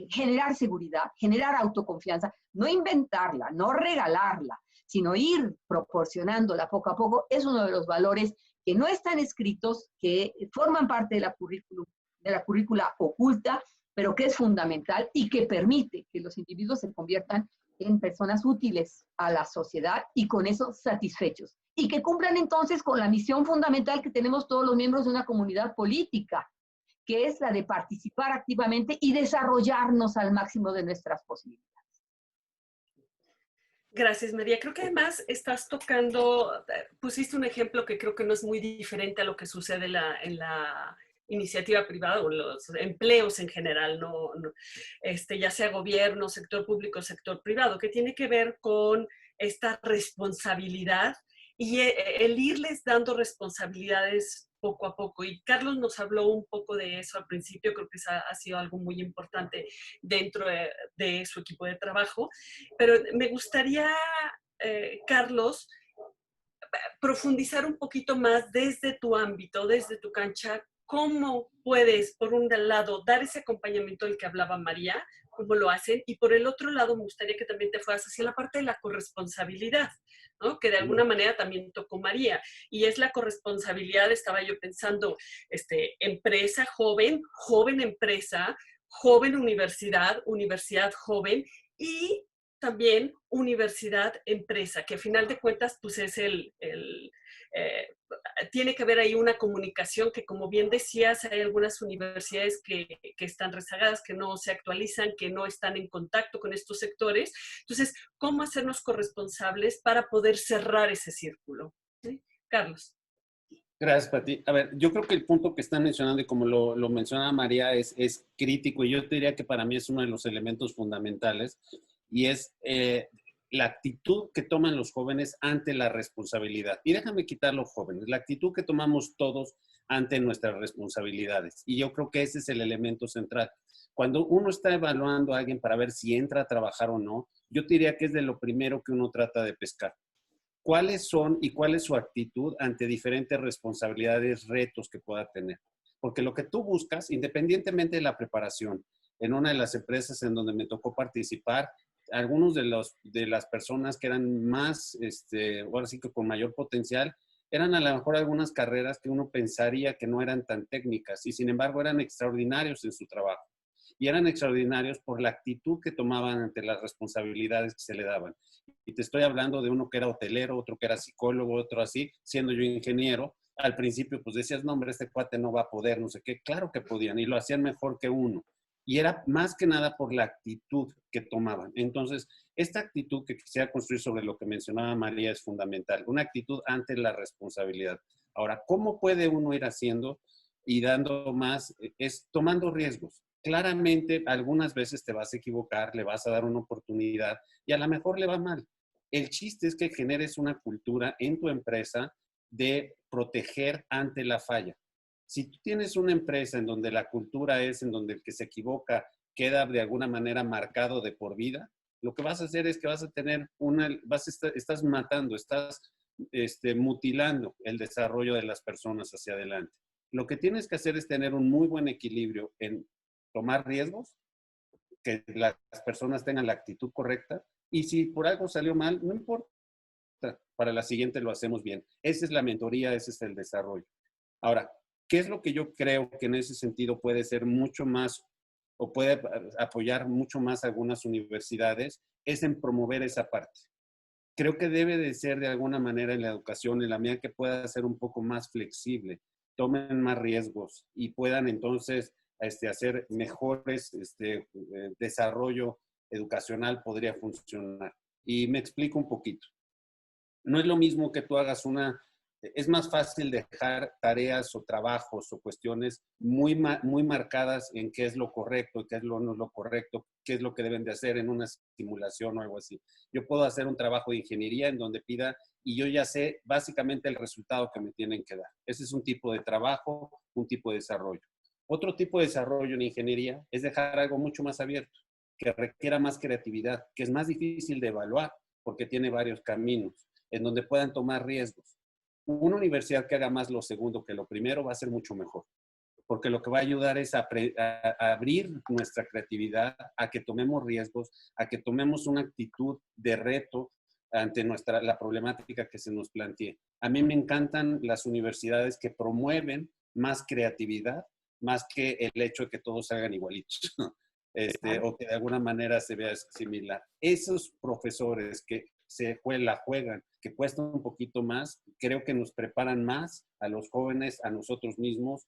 E: generar seguridad, generar autoconfianza, no inventarla, no regalarla, sino ir proporcionándola poco a poco, es uno de los valores que no están escritos, que forman parte de la currícula oculta, pero que es fundamental y que permite que los individuos se conviertan en personas útiles a la sociedad y con eso satisfechos. Y que cumplan entonces con la misión fundamental que tenemos todos los miembros de una comunidad política, que es la de participar activamente y desarrollarnos al máximo de nuestras posibilidades.
C: Gracias, María. Creo que además estás pusiste un ejemplo que creo que no es muy diferente a lo que sucede en la iniciativa privada o los empleos en general, ya sea gobierno, sector público, sector privado, que tiene que ver con esta responsabilidad y el irles dando responsabilidades poco a poco. Y Carlos nos habló un poco de eso al principio, creo que ha sido algo muy importante dentro de su equipo de trabajo. Pero me gustaría, Carlos, profundizar un poquito más desde tu ámbito, desde tu cancha, cómo puedes, por un lado, dar ese acompañamiento del que hablaba María, cómo lo hacen, y por el otro lado me gustaría que también te fueras hacia la parte de la corresponsabilidad, ¿no? Que de alguna manera también tocó María, y es la corresponsabilidad, estaba yo pensando, empresa joven, joven empresa, joven universidad, universidad joven, y también universidad empresa, que a final de cuentas pues es tiene que haber ahí una comunicación que, como bien decías, hay algunas universidades que están rezagadas, que no se actualizan, que no están en contacto con estos sectores. Entonces, ¿cómo hacernos corresponsables para poder cerrar ese círculo? ¿Sí? Carlos.
F: Gracias, Pati. A ver, yo creo que el punto que están mencionando y como lo menciona María es crítico y yo te diría que para mí es uno de los elementos fundamentales y es la actitud que toman los jóvenes ante la responsabilidad. Y déjame quitar los jóvenes, la actitud que tomamos todos ante nuestras responsabilidades. Y yo creo que ese es el elemento central. Cuando uno está evaluando a alguien para ver si entra a trabajar o no, yo te diría que es de lo primero que uno trata de pescar. ¿Cuáles son y cuál es su actitud ante diferentes responsabilidades, retos que pueda tener? Porque lo que tú buscas, independientemente de la preparación, en una de las empresas en donde me tocó participar, algunos de las personas que eran más, ahora sí que con mayor potencial, eran a lo mejor algunas carreras que uno pensaría que no eran tan técnicas y sin embargo eran extraordinarios en su trabajo. Y eran extraordinarios por la actitud que tomaban ante las responsabilidades que se le daban. Y te estoy hablando de uno que era hotelero, otro que era psicólogo, otro así, siendo yo ingeniero. Al principio, pues decías, no, hombre, este cuate no va a poder, no sé qué. Claro que podían y lo hacían mejor que uno. Y era más que nada por la actitud que tomaban. Entonces, esta actitud que quisiera construir sobre lo que mencionaba María es fundamental. Una actitud ante la responsabilidad. Ahora, ¿cómo puede uno ir haciendo y dando más? Es tomando riesgos. Claramente, algunas veces te vas a equivocar, le vas a dar una oportunidad y a lo mejor le va mal. El chiste es que generes una cultura en tu empresa de proteger ante la falla. Si tú tienes una empresa en donde la cultura es en donde el que se equivoca queda de alguna manera marcado de por vida, lo que vas a hacer es que vas a tener estás matando, estás mutilando el desarrollo de las personas hacia adelante. Lo que tienes que hacer es tener un muy buen equilibrio en tomar riesgos, que las personas tengan la actitud correcta y si por algo salió mal, no importa, para la siguiente lo hacemos bien. Esa es la mentoría, ese es el desarrollo. Ahora, ¿qué es lo que yo creo que en ese sentido puede ser mucho más o puede apoyar mucho más a algunas universidades? Es en promover esa parte. Creo que debe de ser de alguna manera en la educación, en la medida que pueda ser un poco más flexible, tomen más riesgos y puedan entonces hacer mejores desarrollo educacional podría funcionar. Y me explico un poquito. No es lo mismo que tú hagas es más fácil dejar tareas o trabajos o cuestiones muy marcadas en qué es lo correcto, qué es lo no es lo correcto, qué es lo que deben de hacer en una simulación o algo así. Yo puedo hacer un trabajo de ingeniería en donde pida y yo ya sé básicamente el resultado que me tienen que dar. Ese es un tipo de trabajo, un tipo de desarrollo. Otro tipo de desarrollo en ingeniería es dejar algo mucho más abierto, que requiera más creatividad, que es más difícil de evaluar porque tiene varios caminos en donde puedan tomar riesgos. Una universidad que haga más lo segundo que lo primero va a ser mucho mejor, porque lo que va a ayudar es a abrir nuestra creatividad, a que tomemos riesgos, a que tomemos una actitud de reto ante la problemática que se nos plantee. A mí me encantan las universidades que promueven más creatividad, más que el hecho de que todos hagan igualitos, o que de alguna manera se vea similar. Esos profesores que la juegan, que cuesta un poquito más, creo que nos preparan más a los jóvenes, a nosotros mismos,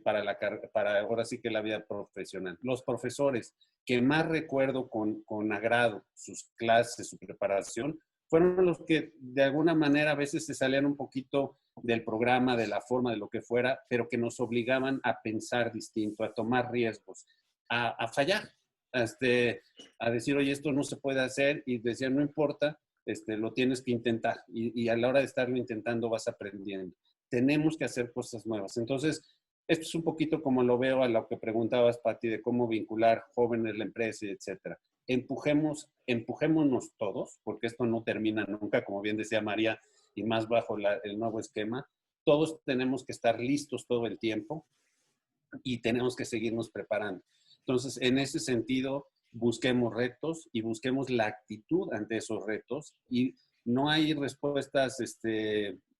F: para ahora sí que la vida profesional. Los profesores que más recuerdo con agrado sus clases, su preparación, fueron los que de alguna manera a veces se salían un poquito del programa, de la forma, de lo que fuera, pero que nos obligaban a pensar distinto, a tomar riesgos, a fallar, a decir, oye, esto no se puede hacer, y decían, no importa, lo tienes que intentar, y a la hora de estarlo intentando vas aprendiendo. Tenemos que hacer cosas nuevas. Entonces, esto es un poquito como lo veo a lo que preguntabas, Pati, de cómo vincular jóvenes, la empresa, etcétera. Empujémonos todos, porque esto no termina nunca, como bien decía María, y más bajo el nuevo esquema. Todos tenemos que estar listos todo el tiempo y tenemos que seguirnos preparando. Entonces, en ese sentido, busquemos retos y busquemos la actitud ante esos retos y no hay respuestas,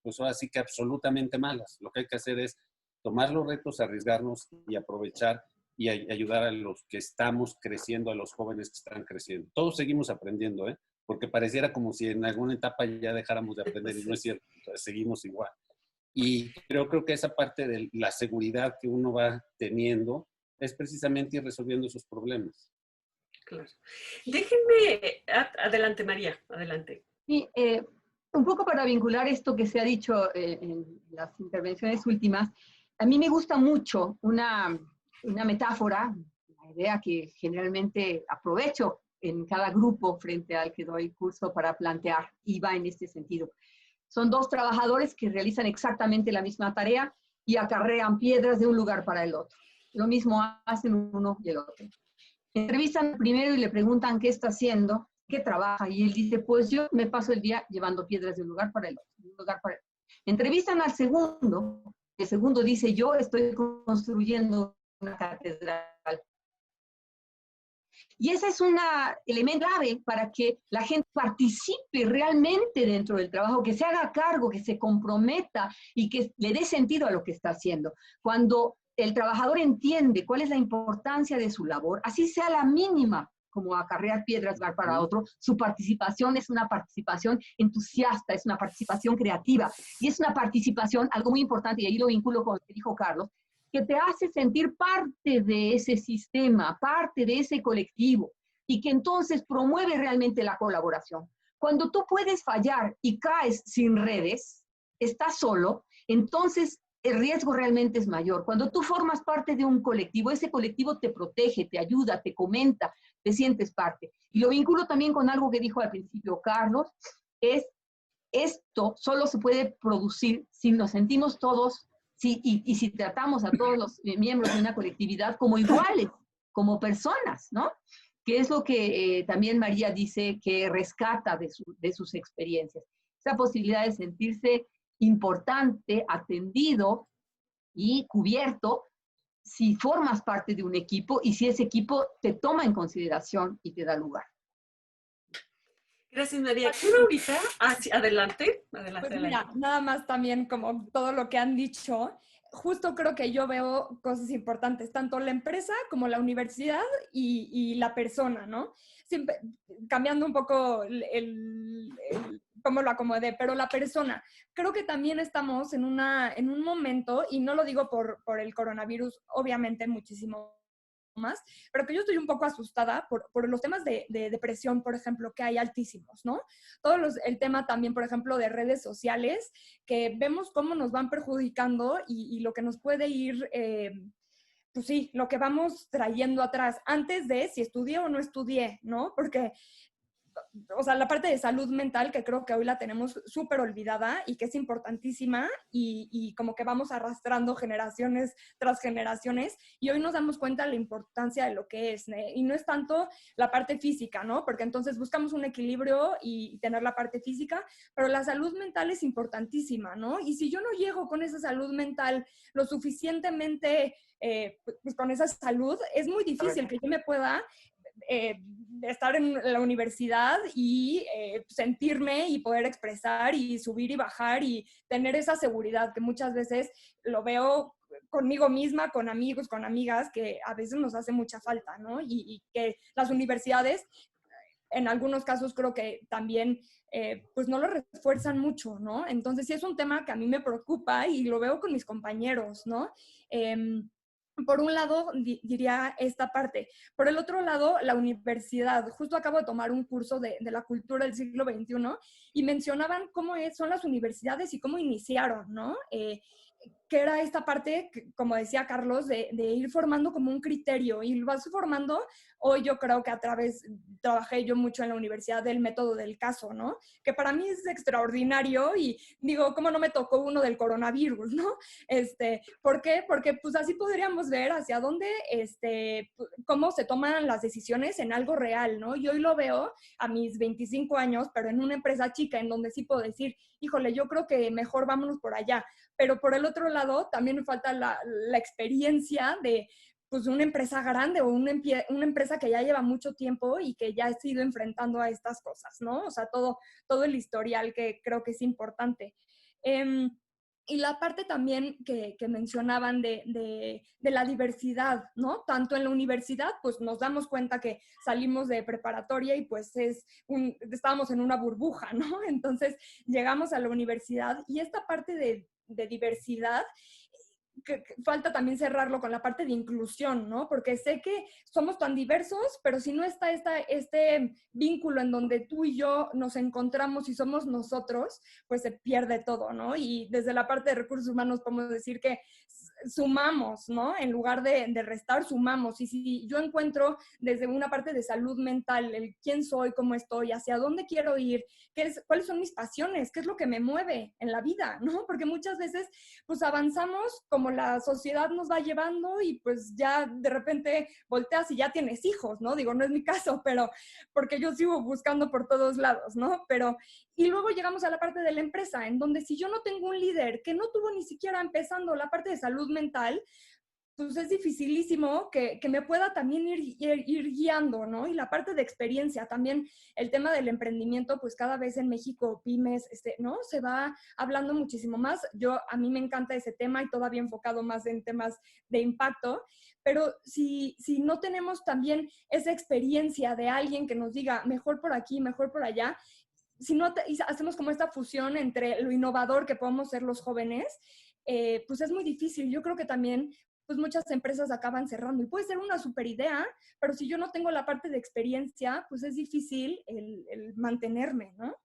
F: pues ahora sí que absolutamente malas. Lo que hay que hacer es tomar los retos, arriesgarnos y aprovechar y ayudar a los que estamos creciendo, a los jóvenes que están creciendo. Todos seguimos aprendiendo, porque pareciera como si en alguna etapa ya dejáramos de aprender y no es cierto, seguimos igual. Y creo que esa parte de la seguridad que uno va teniendo es precisamente ir resolviendo esos problemas.
C: Claro. Déjenme, adelante María, adelante.
E: Sí, un poco para vincular esto que se ha dicho en las intervenciones últimas, a mí me gusta mucho una metáfora, una idea que generalmente aprovecho en cada grupo frente al que doy curso para plantear, y va en este sentido. Son dos trabajadores que realizan exactamente la misma tarea y acarrean piedras de un lugar para el otro. Lo mismo hacen uno y el otro. Entrevistan al primero y le preguntan qué está haciendo, qué trabaja, y él dice, pues yo me paso el día llevando piedras de un lugar para el otro, de un lugar para el otro. Entrevistan al segundo, el segundo dice, yo estoy construyendo una catedral. Y ese es un elemento clave para que la gente participe realmente dentro del trabajo, que se haga cargo, que se comprometa y que le dé sentido a lo que está haciendo. Cuando el trabajador entiende cuál es la importancia de su labor, así sea la mínima, como acarrear piedras para otro, su participación es una participación entusiasta, es una participación creativa, y es una participación, algo muy importante, y ahí lo vinculo con lo que dijo Carlos, que te hace sentir parte de ese sistema, parte de ese colectivo, y que entonces promueve realmente la colaboración. Cuando tú puedes fallar y caes sin redes, estás solo, entonces el riesgo realmente es mayor. Cuando tú formas parte de un colectivo, ese colectivo te protege, te ayuda, te comenta, te sientes parte. Y lo vinculo también con algo que dijo al principio Carlos, es esto solo se puede producir si nos sentimos todos, y si tratamos a todos los miembros de una colectividad como iguales, como personas, ¿no? Que es lo que también María dice que rescata de sus experiencias. Esa posibilidad de sentirse importante, atendido y cubierto si formas parte de un equipo y si ese equipo te toma en consideración y te da lugar.
C: Gracias, María. ¿Quién ahorita? Sí, adelante. Adelante,
D: Pues mira,
C: adelante.
D: nada más también como todo lo que han dicho, justo creo que yo veo cosas importantes, tanto la empresa como la universidad y la persona, ¿no? Siempre, cambiando un poco cómo lo acomodé, pero la persona. Creo que también estamos en un momento, y no lo digo por el coronavirus, obviamente muchísimo más, pero que yo estoy un poco asustada por los temas de depresión, por ejemplo, que hay altísimos, ¿no? El tema también, por ejemplo, de redes sociales, que vemos cómo nos van perjudicando y lo que nos puede ir, pues sí, lo que vamos trayendo atrás, antes de si estudié o no estudié, ¿no? Porque o sea, la parte de salud mental que creo que hoy la tenemos súper olvidada y que es importantísima y como que vamos arrastrando generaciones tras generaciones y hoy nos damos cuenta de la importancia de lo que es, ¿eh? Y no es tanto la parte física, ¿no? Porque entonces buscamos un equilibrio y tener la parte física, pero la salud mental es importantísima, ¿no? Y si yo no llego con esa salud mental lo suficientemente, pues con esa salud, es muy difícil que yo me pueda estar en la universidad y sentirme y poder expresar y subir y bajar y tener esa seguridad que muchas veces lo veo conmigo misma, con amigos, con amigas, que a veces nos hace mucha falta, ¿no? Y que las universidades, en algunos casos creo que también pues no lo refuerzan mucho, ¿no? Entonces sí es un tema que a mí me preocupa y lo veo con mis compañeros, ¿no? Por un lado, diría esta parte. Por el otro lado, la universidad. Justo acabo de tomar un curso de la cultura del siglo XXI y mencionaban cómo son las universidades y cómo iniciaron, ¿no? Que era esta parte, como decía Carlos, de ir formando como un criterio y lo vas formando. Hoy yo creo que trabajé yo mucho en la universidad del método del caso, ¿no? Que para mí es extraordinario y digo, ¿cómo no me tocó uno del coronavirus, ¿no? ¿Por qué? Porque pues así podríamos ver hacia dónde, cómo se toman las decisiones en algo real, ¿no? Y hoy lo veo a mis 25 años, pero en una empresa chica en donde sí puedo decir, híjole, yo creo que mejor vámonos por allá. Pero por el otro lado, también me falta la experiencia de pues, una empresa grande o una empresa que ya lleva mucho tiempo y que ya ha sido enfrentando a estas cosas, ¿no? O sea, todo el historial que creo que es importante. Y la parte también que mencionaban de la diversidad, ¿no? Tanto en la universidad, pues nos damos cuenta que salimos de preparatoria y pues estábamos en una burbuja, ¿no? Entonces llegamos a la universidad y esta parte de diversidad, que falta también cerrarlo con la parte de inclusión, ¿no? Porque sé que somos tan diversos, pero si no está este vínculo en donde tú y yo nos encontramos y somos nosotros, pues se pierde todo, ¿no? Y desde la parte de recursos humanos podemos decir que sumamos, ¿no? En lugar de restar, sumamos. Y si yo encuentro desde una parte de salud mental, el quién soy, cómo estoy, hacia dónde quiero ir, cuáles son mis pasiones, qué es lo que me mueve en la vida, ¿no? Porque muchas veces pues avanzamos como la sociedad nos va llevando y pues ya de repente volteas y ya tienes hijos, ¿no? Digo, no es mi caso, pero porque yo sigo buscando por todos lados, ¿no? Pero, y luego llegamos a la parte de la empresa, en donde si yo no tengo un líder que no tuvo ni siquiera empezando la parte de salud mental, pues es dificilísimo que me pueda también ir guiando, ¿no? Y la parte de experiencia, también el tema del emprendimiento, pues cada vez en México, pymes, ¿no? Se va hablando muchísimo más. A mí me encanta ese tema y todavía enfocado más en temas de impacto, pero si no tenemos también esa experiencia de alguien que nos diga mejor por aquí, mejor por allá, si no hacemos como esta fusión entre lo innovador que podemos ser los jóvenes, pues es muy difícil. Yo creo que también pues muchas empresas acaban cerrando. Y puede ser una super idea, pero si yo no tengo la parte de experiencia, pues es difícil el mantenerme, ¿no?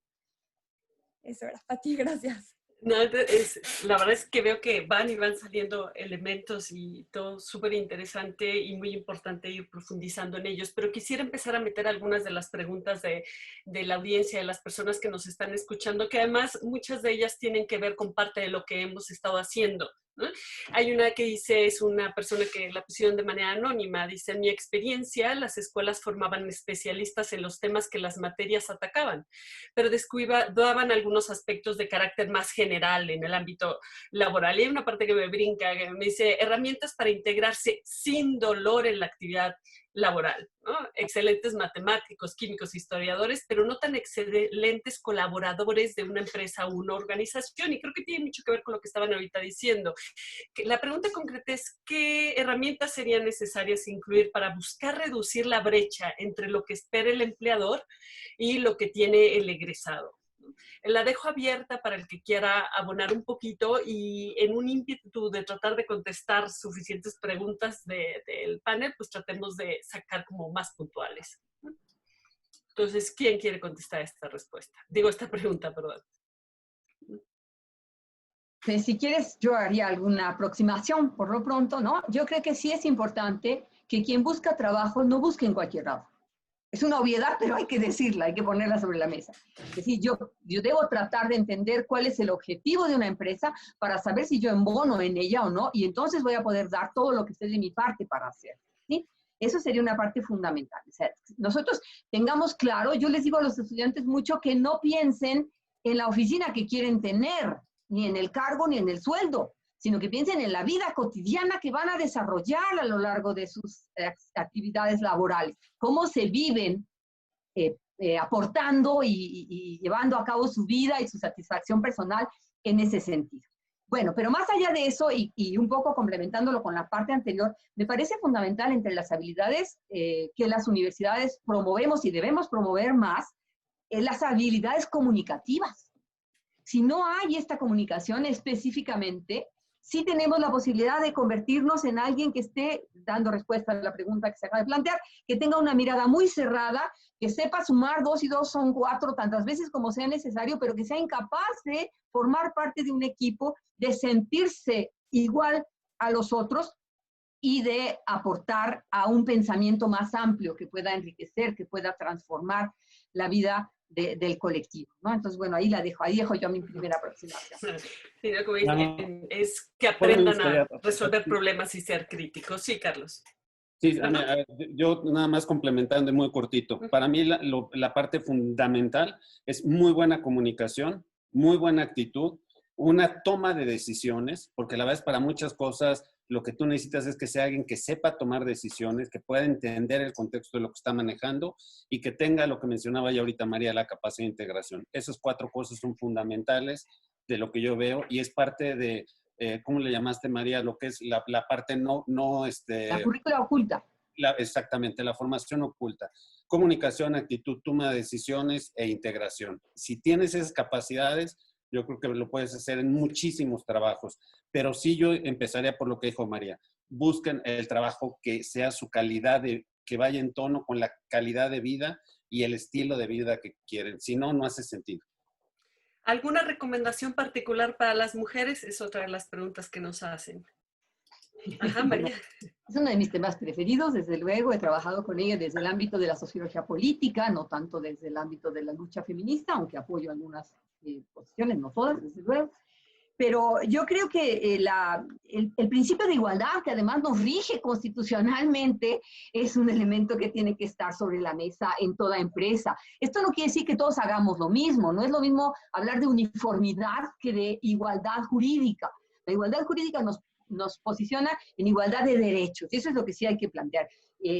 D: Eso era. A ti, gracias.
C: No, la verdad es que veo que van y van saliendo elementos y todo súper interesante y muy importante ir profundizando en ellos, pero quisiera empezar a meter algunas de las preguntas de la audiencia, de las personas que nos están escuchando, que además muchas de ellas tienen que ver con parte de lo que hemos estado haciendo, ¿no? Hay una que dice, es una persona que la pusieron de manera anónima, dice: en mi experiencia, las escuelas formaban especialistas en los temas que las materias atacaban, pero descuidaban algunos aspectos de carácter más general en el ámbito laboral. Y hay una parte que me brinca, que me dice: herramientas para integrarse sin dolor en la actividad laboral, ¿no? Excelentes matemáticos, químicos, historiadores, pero no tan excelentes colaboradores de una empresa o una organización. Y creo que tiene mucho que ver con lo que estaban ahorita diciendo. La pregunta concreta es: ¿qué herramientas serían necesarias incluir para buscar reducir la brecha entre lo que espera el empleador y lo que tiene el egresado? La dejo abierta para el que quiera abonar un poquito y en un ímpetu de tratar de contestar suficientes preguntas del panel, pues tratemos de sacar como más puntuales. Entonces, ¿quién quiere contestar esta pregunta, perdón?
E: Pues, si quieres, yo haría alguna aproximación por lo pronto, ¿no? Yo creo que sí es importante que quien busca trabajo no busque en cualquier lado. Es una obviedad, pero hay que decirla, hay que ponerla sobre la mesa. Es decir, yo debo tratar de entender cuál es el objetivo de una empresa para saber si yo embono en ella o no, y entonces voy a poder dar todo lo que esté de mi parte para hacer, ¿sí? Eso sería una parte fundamental. O sea, nosotros tengamos claro, yo les digo a los estudiantes mucho que no piensen en la oficina que quieren tener, ni en el cargo, ni en el sueldo, sino que piensen en la vida cotidiana que van a desarrollar a lo largo de sus actividades laborales, cómo se viven aportando y llevando a cabo su vida y su satisfacción personal en ese sentido. Bueno, pero más allá de eso, y un poco complementándolo con la parte anterior, me parece fundamental entre las habilidades que las universidades promovemos y debemos promover más, las habilidades comunicativas. Si no hay esta comunicación específicamente, sí tenemos la posibilidad de convertirnos en alguien que esté dando respuesta a la pregunta que se acaba de plantear, que tenga una mirada muy cerrada, que sepa sumar 2 y 2 son 4 tantas veces como sea necesario, pero que sea incapaz de formar parte de un equipo, de sentirse igual a los otros y de aportar a un pensamiento más amplio que pueda enriquecer, que pueda transformar la vida del colectivo, ¿no? Entonces, bueno, ahí dejo yo mi primera aproximación.
C: Sí, como dicen, es que aprendan a resolver problemas y ser críticos. Sí, Carlos.
F: Sí, yo nada más complementando y muy cortito. Para mí la parte fundamental es muy buena comunicación, muy buena actitud, una toma de decisiones, porque la verdad es para muchas cosas lo que tú necesitas es que sea alguien que sepa tomar decisiones, que pueda entender el contexto de lo que está manejando y que tenga lo que mencionaba ya ahorita María, la capacidad de integración. Esas 4 cosas son fundamentales de lo que yo veo y es parte de, ¿cómo le llamaste, María? Lo que es la parte
E: La currícula oculta.
F: Exactamente, la formación oculta. Comunicación, actitud, toma de decisiones e integración. Si tienes esas capacidades, yo creo que lo puedes hacer en muchísimos trabajos. Pero sí yo empezaría por lo que dijo María. Busquen el trabajo que sea su calidad, que vaya en tono con la calidad de vida y el estilo de vida que quieren. Si no, no hace sentido.
C: ¿Alguna recomendación particular para las mujeres? Es otra de las preguntas que nos hacen. Ajá, María.
E: Es uno de mis temas preferidos, desde luego. He trabajado con ella desde el ámbito de la sociología política, no tanto desde el ámbito de la lucha feminista, aunque apoyo algunas posiciones, no todas, desde luego. Pero yo creo que el principio de igualdad, que además nos rige constitucionalmente, es un elemento que tiene que estar sobre la mesa en toda empresa. Esto no quiere decir que todos hagamos lo mismo. No es lo mismo hablar de uniformidad que de igualdad jurídica. La igualdad jurídica nos posiciona en igualdad de derechos. Y eso es lo que sí hay que plantear.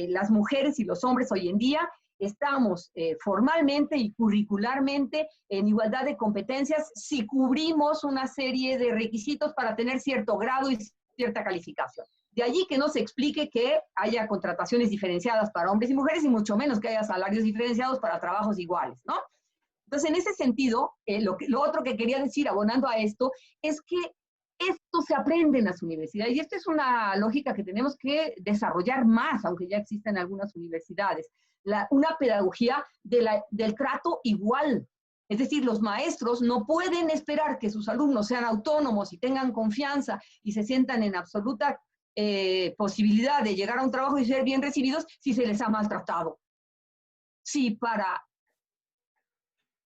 E: Las mujeres y los hombres hoy en día estamos formalmente y curricularmente en igualdad de competencias si cubrimos una serie de requisitos para tener cierto grado y cierta calificación. De allí que no se explique que haya contrataciones diferenciadas para hombres y mujeres y mucho menos que haya salarios diferenciados para trabajos iguales, ¿no? Entonces, en ese sentido, lo otro que quería decir, abonando a esto, es que esto se aprende en las universidades y esta es una lógica que tenemos que desarrollar más, aunque ya existen en algunas universidades. Una pedagogía del trato igual. Es decir, los maestros no pueden esperar que sus alumnos sean autónomos y tengan confianza y se sientan en absoluta posibilidad de llegar a un trabajo y ser bien recibidos si se les ha maltratado. Si para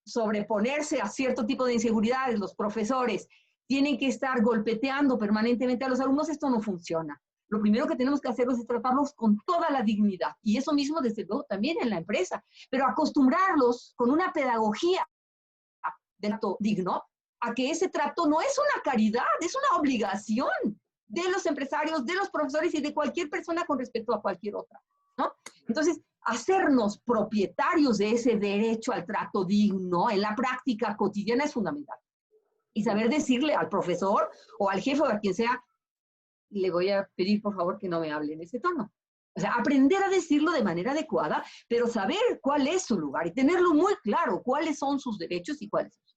E: sobreponerse a cierto tipo de inseguridades los profesores tienen que estar golpeteando permanentemente a los alumnos, esto no funciona. Lo primero que tenemos que hacer es tratarlos con toda la dignidad. Y eso mismo, desde luego, también en la empresa. Pero acostumbrarlos con una pedagogía de trato digno a que ese trato no es una caridad, es una obligación de los empresarios, de los profesores y de cualquier persona con respecto a cualquier otra, ¿no? Entonces, hacernos propietarios de ese derecho al trato digno en la práctica cotidiana es fundamental. Y saber decirle al profesor o al jefe o a quien sea, le voy a pedir por favor que no me hable en ese tono. O sea, aprender a decirlo de manera adecuada, pero saber cuál es su lugar y tenerlo muy claro, cuáles son sus derechos y cuáles son sus.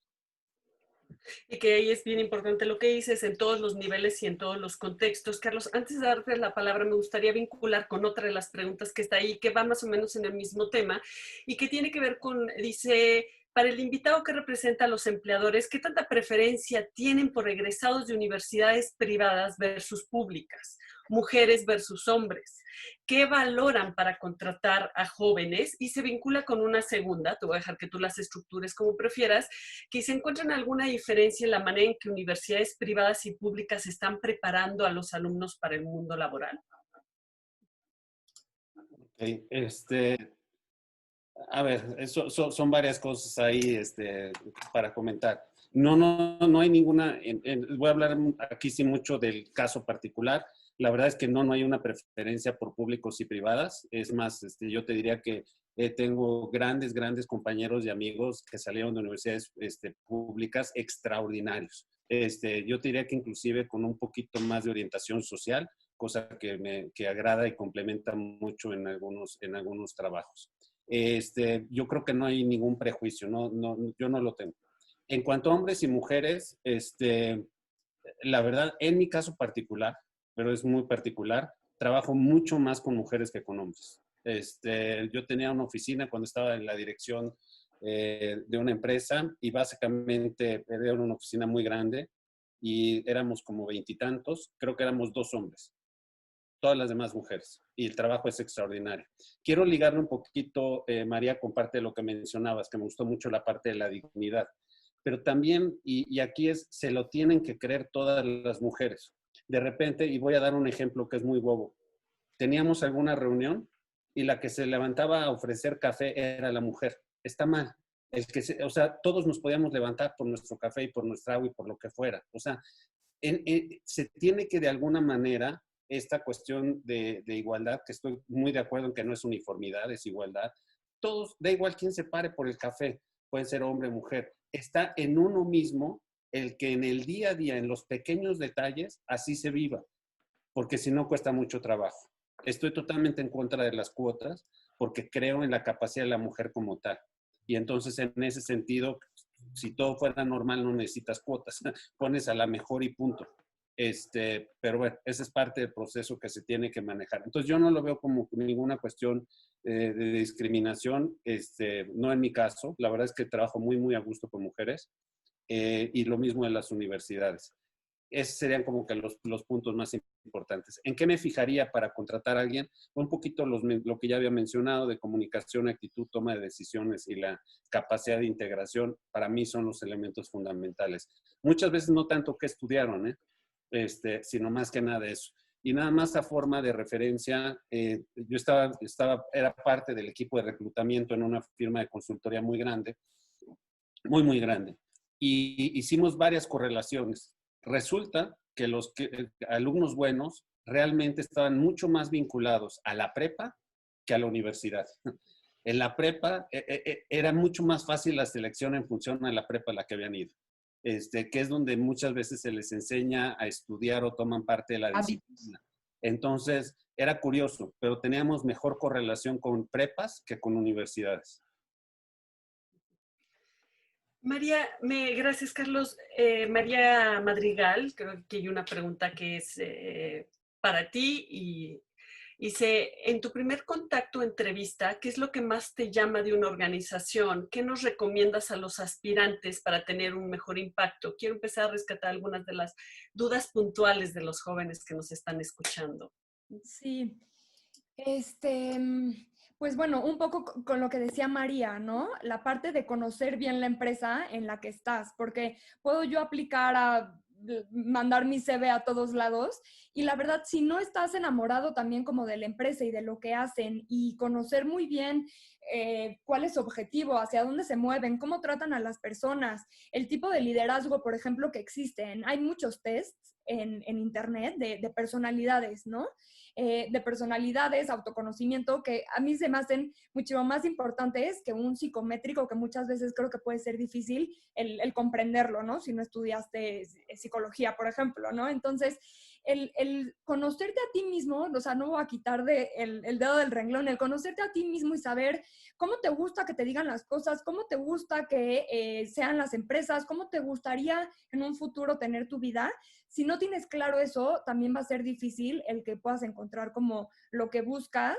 C: Y que ahí es bien importante lo que dices en todos los niveles y en todos los contextos. Carlos, antes de darte la palabra, me gustaría vincular con otra de las preguntas que está ahí, que va más o menos en el mismo tema y que tiene que ver con, dice, para el invitado que representa a los empleadores, ¿qué tanta preferencia tienen por egresados de universidades privadas versus públicas? Mujeres versus hombres. ¿Qué valoran para contratar a jóvenes? Y se vincula con una segunda, te voy a dejar que tú las estructures como prefieras, que se encuentran alguna diferencia en la manera en que universidades privadas y públicas están preparando a los alumnos para el mundo laboral.
F: Okay. A ver, son varias cosas ahí para comentar. No hay ninguna, voy a hablar aquí sí mucho del caso particular. La verdad es que no hay una preferencia por públicos y privadas. Es más, yo te diría que tengo grandes compañeros y amigos que salieron de universidades públicas extraordinarios. Yo te diría que inclusive con un poquito más de orientación social, cosa que agrada y complementa mucho en algunos trabajos. Yo creo que no hay ningún prejuicio, yo no lo tengo. En cuanto a hombres y mujeres, la verdad, en mi caso particular, pero es muy particular, trabajo mucho más con mujeres que con hombres. Yo tenía una oficina cuando estaba en la dirección de una empresa y básicamente era una oficina muy grande y éramos como 20 y tantos, creo que éramos 2 hombres. Todas las demás mujeres. Y el trabajo es extraordinario. Quiero ligarle un poquito, María, con parte de lo que mencionabas, que me gustó mucho la parte de la dignidad. Pero también, y aquí se lo tienen que creer todas las mujeres. De repente, y voy a dar un ejemplo que es muy bobo. Teníamos alguna reunión y la que se levantaba a ofrecer café era la mujer. Está mal. O sea, todos nos podíamos levantar por nuestro café y por nuestra agua y por lo que fuera. O sea, se tiene que de alguna manera esta cuestión de igualdad, que estoy muy de acuerdo en que no es uniformidad, es igualdad. Todos, da igual quién se pare por el café, puede ser hombre o mujer. Está en uno mismo el que en el día a día, en los pequeños detalles, así se viva, porque si no cuesta mucho trabajo. Estoy totalmente en contra de las cuotas porque creo en la capacidad de la mujer como tal. Y entonces, en ese sentido, si todo fuera normal, no necesitas cuotas. Pones a la mejor y punto. Pero bueno, esa es parte del proceso que se tiene que manejar. Entonces, yo no lo veo como ninguna cuestión de discriminación, no en mi caso. La verdad es que trabajo muy, muy a gusto con mujeres. Y lo mismo en las universidades. Esos serían como que los puntos más importantes. ¿En qué me fijaría para contratar a alguien? Un poquito lo que ya había mencionado de comunicación, actitud, toma de decisiones y la capacidad de integración, para mí son los elementos fundamentales. Muchas veces no tanto que estudiaron, sino más que nada eso. Y nada más a forma de referencia, yo era parte del equipo de reclutamiento en una firma de consultoría muy grande, muy, muy grande. Y hicimos varias correlaciones. Resulta que los alumnos buenos realmente estaban mucho más vinculados a la prepa que a la universidad. En la prepa era mucho más fácil la selección en función a la prepa a la que habían ido, que es donde muchas veces se les enseña a estudiar o toman parte de la disciplina. Entonces, era curioso, pero teníamos mejor correlación con prepas que con universidades.
C: María, gracias Carlos. María Madrigal, creo que hay una pregunta que es para ti y dice, en tu primer contacto o entrevista, ¿qué es lo que más te llama de una organización? ¿Qué nos recomiendas a los aspirantes para tener un mejor impacto? Quiero empezar a rescatar algunas de las dudas puntuales de los jóvenes que nos están escuchando.
D: Sí, pues bueno, un poco con lo que decía María, ¿no? La parte de conocer bien la empresa en la que estás, porque puedo yo aplicar a mandar mi CV a todos lados y la verdad, si no estás enamorado también como de la empresa y de lo que hacen y conocer muy bien cuál es su objetivo, hacia dónde se mueven, cómo tratan a las personas, el tipo de liderazgo, por ejemplo, que existen. Hay muchos tests en internet de personalidades, ¿no? De personalidades, autoconocimiento, que a mí se me hacen mucho más importantes que un psicométrico, que muchas veces creo que puede ser difícil el comprenderlo, ¿no? Si no estudiaste psicología, por ejemplo, ¿no? Entonces, el conocerte a ti mismo, o sea, no voy a quitar el dedo del renglón, el conocerte a ti mismo y saber cómo te gusta que te digan las cosas, cómo te gusta que sean las empresas, cómo te gustaría en un futuro tener tu vida. Si no tienes claro eso, también va a ser difícil el que puedas encontrar como lo que buscas,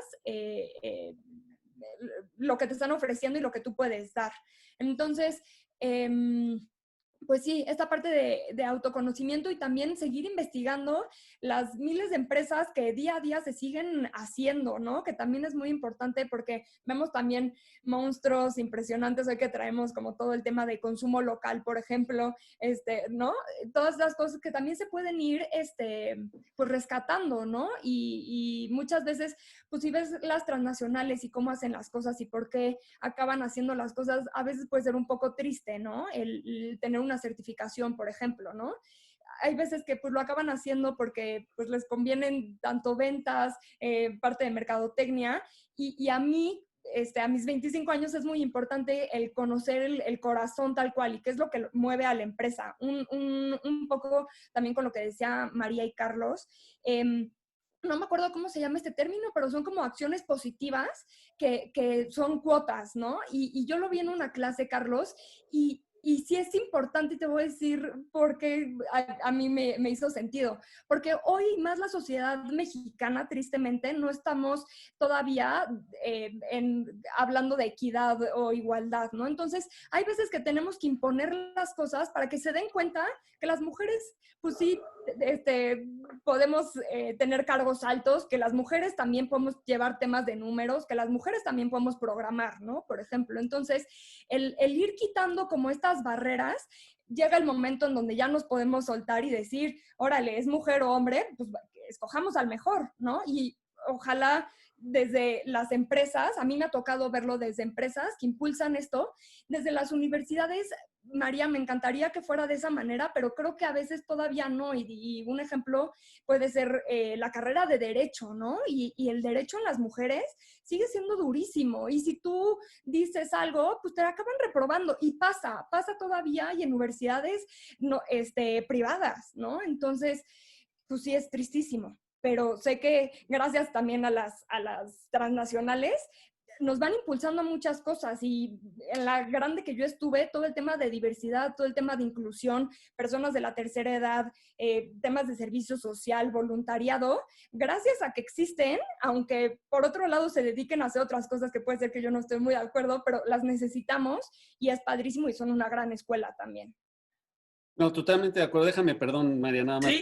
D: lo que te están ofreciendo y lo que tú puedes dar. Entonces, pues sí, esta parte de autoconocimiento y también seguir investigando las miles de empresas que día a día se siguen haciendo, ¿no? Que también es muy importante porque vemos también monstruos impresionantes hoy que traemos como todo el tema de consumo local, por ejemplo, ¿no? Todas las cosas que también se pueden ir, pues rescatando, ¿no? Y muchas veces, pues si ves las transnacionales y cómo hacen las cosas y por qué acaban haciendo las cosas, a veces puede ser un poco triste, ¿no? El tener una certificación, por ejemplo, ¿no? Hay veces que pues lo acaban haciendo porque pues les convienen tanto ventas, parte de mercadotecnia, y a mí, a mis 25 años es muy importante el conocer el corazón tal cual y qué es lo que mueve a la empresa. Un poco también con lo que decía María y Carlos, no me acuerdo cómo se llama este término, pero son como acciones positivas que son cuotas, ¿no? Y yo lo vi en una clase, Carlos, y sí es importante, y te voy a decir por qué a mí me hizo sentido. Porque hoy más la sociedad mexicana, tristemente, no estamos todavía hablando de equidad o igualdad, ¿no? Entonces, hay veces que tenemos que imponer las cosas para que se den cuenta que las mujeres, pues sí, podemos tener cargos altos, que las mujeres también podemos llevar temas de números, que las mujeres también podemos programar, ¿no? Por ejemplo, entonces, el ir quitando como estas barreras, llega el momento en donde ya nos podemos soltar y decir, órale, es mujer o hombre, pues escojamos al mejor, ¿no? Y ojalá desde las empresas, a mí me ha tocado verlo desde empresas que impulsan esto, desde las universidades. María, me encantaría que fuera de esa manera, pero creo que a veces todavía no. Y un ejemplo puede ser la carrera de Derecho, ¿no? Y el derecho en las mujeres sigue siendo durísimo. Y si tú dices algo, pues te acaban reprobando. Y pasa todavía y en universidades no, privadas, ¿no? Entonces, pues sí, es tristísimo. Pero sé que gracias también a las transnacionales, nos van impulsando a muchas cosas, y en la grande que yo estuve, todo el tema de diversidad, todo el tema de inclusión, personas de la tercera edad, temas de servicio social, voluntariado, gracias a que existen, aunque por otro lado se dediquen a hacer otras cosas que puede ser que yo no estoy muy de acuerdo, pero las necesitamos y es padrísimo y son una gran escuela también.
F: No, totalmente de acuerdo. Déjame, perdón, María, nada más.
C: Sí.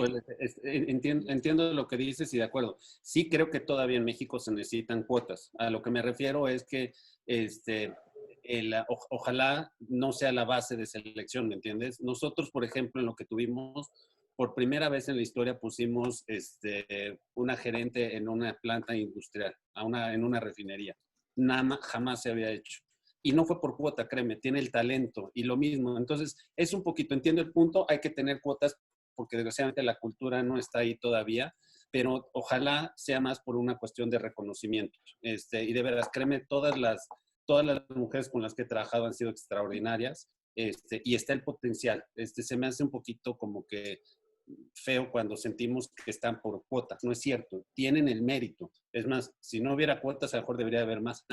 F: Entiendo lo que dices y de acuerdo. Sí creo que todavía en México se necesitan cuotas. A lo que me refiero es que ojalá no sea la base de selección, ¿me entiendes? Nosotros, por ejemplo, en lo que tuvimos, por primera vez en la historia pusimos una gerente en una planta industrial, en una refinería. Jamás se había hecho. Y no fue por cuota, créeme, tiene el talento y lo mismo. Entonces, es un poquito, entiendo el punto, hay que tener cuotas porque desgraciadamente la cultura no está ahí todavía, pero ojalá sea más por una cuestión de reconocimiento. Y de verdad, créeme, todas las mujeres con las que he trabajado han sido extraordinarias, y está el potencial. Se me hace un poquito como que feo cuando sentimos que están por cuotas. No es cierto, tienen el mérito. Es más, si no hubiera cuotas, a lo mejor debería haber más.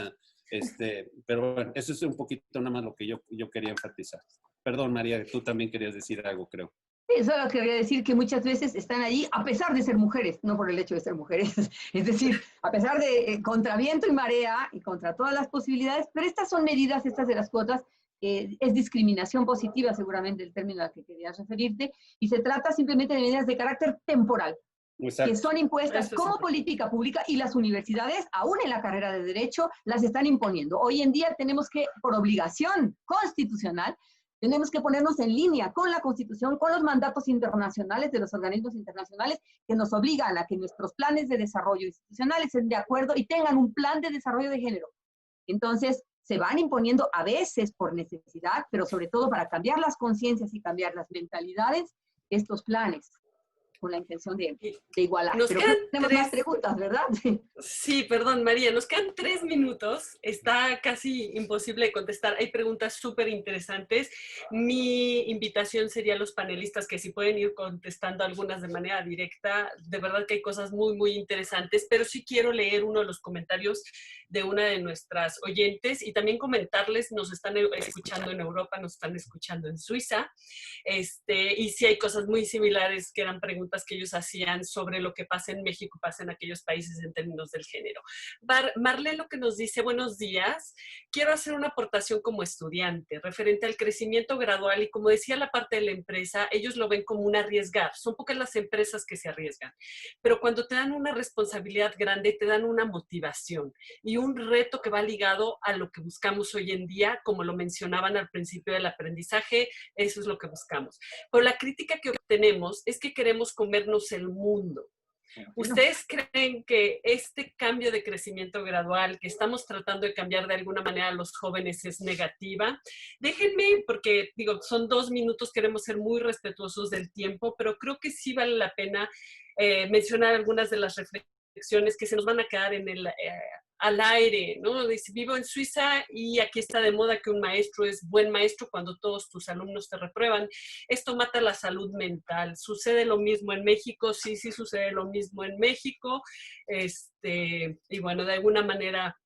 F: Pero bueno, eso es un poquito nada más lo que yo quería enfatizar. Perdón, María, tú también querías decir algo, creo.
E: Sí, solo quería decir que muchas veces están allí a pesar de ser mujeres, no por el hecho de ser mujeres. Es decir, a pesar de contra viento y marea y contra todas las posibilidades, pero estas son medidas, estas de las cuotas, es discriminación positiva, seguramente el término al que querías referirte, y se trata simplemente de medidas de carácter temporal. Exacto. Que son impuestas como política pública, y las universidades, aún en la carrera de Derecho, las están imponiendo. Hoy en día tenemos que, por obligación constitucional, tenemos que ponernos en línea con la Constitución, con los mandatos internacionales de los organismos internacionales que nos obligan a que nuestros planes de desarrollo institucionales estén de acuerdo y tengan un plan de desarrollo de género. Entonces, se van imponiendo a veces por necesidad, pero sobre todo para cambiar las conciencias y cambiar las mentalidades, estos planes, con la intención de igualar.
C: Pero
E: tenemos más preguntas, ¿verdad?
C: Sí, perdón, María, nos quedan 3 minutos. Está casi imposible de contestar. Hay preguntas súper interesantes. Mi invitación sería a los panelistas que si pueden ir contestando algunas de manera directa. De verdad que hay cosas muy, muy interesantes, pero sí quiero leer uno de los comentarios de una de nuestras oyentes y también comentarles, nos están escuchando en Europa, nos están escuchando en Suiza, y sí hay cosas muy similares que eran preguntas que ellos hacían sobre lo que pasa en México, pasa en aquellos países en términos del género. Marlene lo que nos dice, buenos días, quiero hacer una aportación como estudiante referente al crecimiento gradual y como decía la parte de la empresa, ellos lo ven como un arriesgar, son pocas las empresas que se arriesgan, pero cuando te dan una responsabilidad grande, te dan una motivación y un reto que va ligado a lo que buscamos hoy en día, como lo mencionaban al principio del aprendizaje, eso es lo que buscamos. Pero la crítica que obtenemos es que queremos comernos el mundo. ¿Ustedes creen que este cambio de crecimiento gradual que estamos tratando de cambiar de alguna manera a los jóvenes es negativa? Déjenme, porque digo, son 2 minutos, queremos ser muy respetuosos del tiempo, pero creo que sí vale la pena mencionar algunas de las reflexiones que se nos van a quedar en al aire, ¿no? Dice, vivo en Suiza y aquí está de moda que un maestro es buen maestro cuando todos tus alumnos te reprueban. Esto mata la salud mental. ¿Sucede lo mismo en México? Sí, sí sucede lo mismo en México. Y bueno, de alguna manera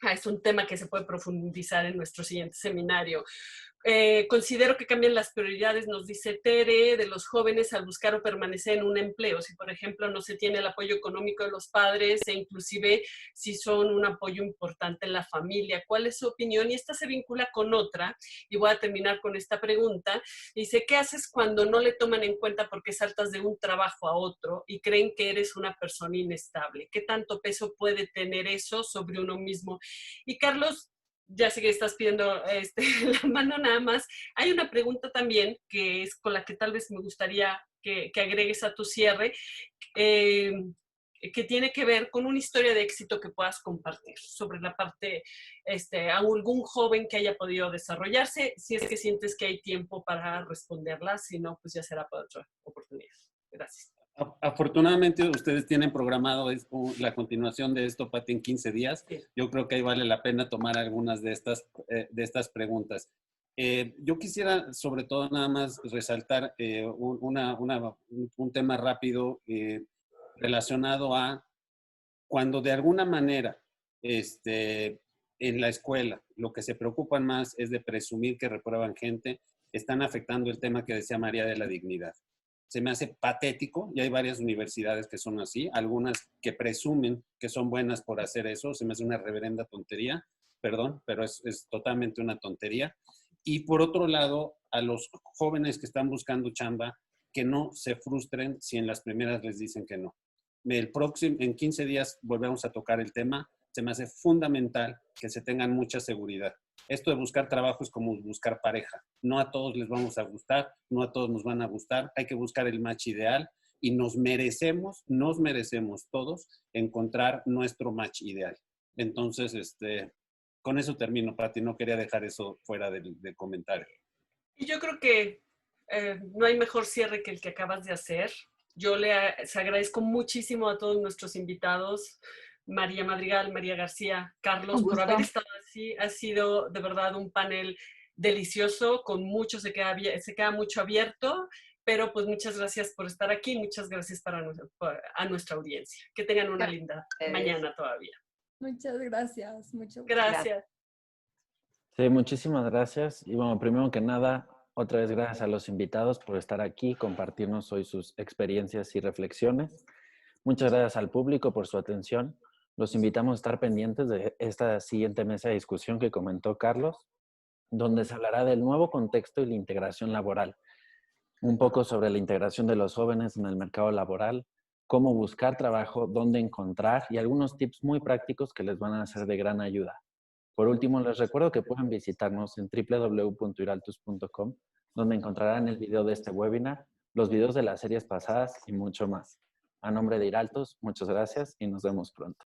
C: es un tema que se puede profundizar en nuestro siguiente seminario. Considero que cambian las prioridades, nos dice Tere, de los jóvenes al buscar o permanecer en un empleo. Si, por ejemplo, no se tiene el apoyo económico de los padres e inclusive si son un apoyo importante en la familia. ¿Cuál es su opinión? Y esta se vincula con otra, y voy a terminar con esta pregunta. Dice, ¿qué haces cuando no le toman en cuenta porque saltas de un trabajo a otro y creen que eres una persona inestable? ¿Qué tanto peso puede tener eso sobre uno mismo? Y Carlos, ya sé que estás pidiendo la mano nada más. Hay una pregunta también que es con la que tal vez me gustaría que agregues a tu cierre. que tiene que ver con una historia de éxito que puedas compartir sobre la parte, a algún joven que haya podido desarrollarse, si es que sientes que hay tiempo para responderla, si no, pues ya será para otra oportunidad. Gracias.
F: Afortunadamente ustedes tienen programado la continuación de esto, Pati, en 15 días.
C: Sí.
F: Yo creo que ahí vale la pena tomar algunas de estas preguntas. Yo quisiera sobre todo nada más resaltar un tema rápido relacionado a cuando de alguna manera en la escuela lo que se preocupan más es de presumir que reprueban gente, están afectando el tema que decía María de la dignidad. Se me hace patético, y hay varias universidades que son así, algunas que presumen que son buenas por hacer eso, se me hace una reverenda tontería, perdón, pero es totalmente una tontería. Y por otro lado, a los jóvenes que están buscando chamba, que no se frustren si en las primeras les dicen que no. En 15 días volvemos a tocar el tema, se me hace fundamental que se tengan mucha seguridad. Esto de buscar trabajo es como buscar pareja. No a todos les vamos a gustar, no a todos nos van a gustar. Hay que buscar el match ideal y nos merecemos todos encontrar nuestro match ideal. Entonces, con eso termino, Pati. No quería dejar eso fuera del comentario.
C: Y yo creo que no hay mejor cierre que el que acabas de hacer. Yo les agradezco muchísimo a todos nuestros invitados, María Madrigal, María García, Carlos, por haber estado así. Ha sido de verdad un panel delicioso, con mucho, se queda mucho abierto, pero pues muchas gracias por estar aquí, muchas gracias a nuestra audiencia. Que tengan una linda mañana todavía.
D: Muchas gracias. Muchas
C: gracias.
A: Sí, muchísimas gracias. Y bueno, primero que nada, otra vez gracias a los invitados por estar aquí, compartirnos hoy sus experiencias y reflexiones. Muchas gracias al público por su atención. Los invitamos a estar pendientes de esta siguiente mesa de discusión que comentó Carlos, donde se hablará del nuevo contexto y la integración laboral. Un poco sobre la integración de los jóvenes en el mercado laboral, cómo buscar trabajo, dónde encontrar y algunos tips muy prácticos que les van a ser de gran ayuda. Por último, les recuerdo que pueden visitarnos en www.iraltus.com, donde encontrarán el video de este webinar, los videos de las series pasadas y mucho más. A nombre de Iraltus, muchas gracias y nos vemos pronto.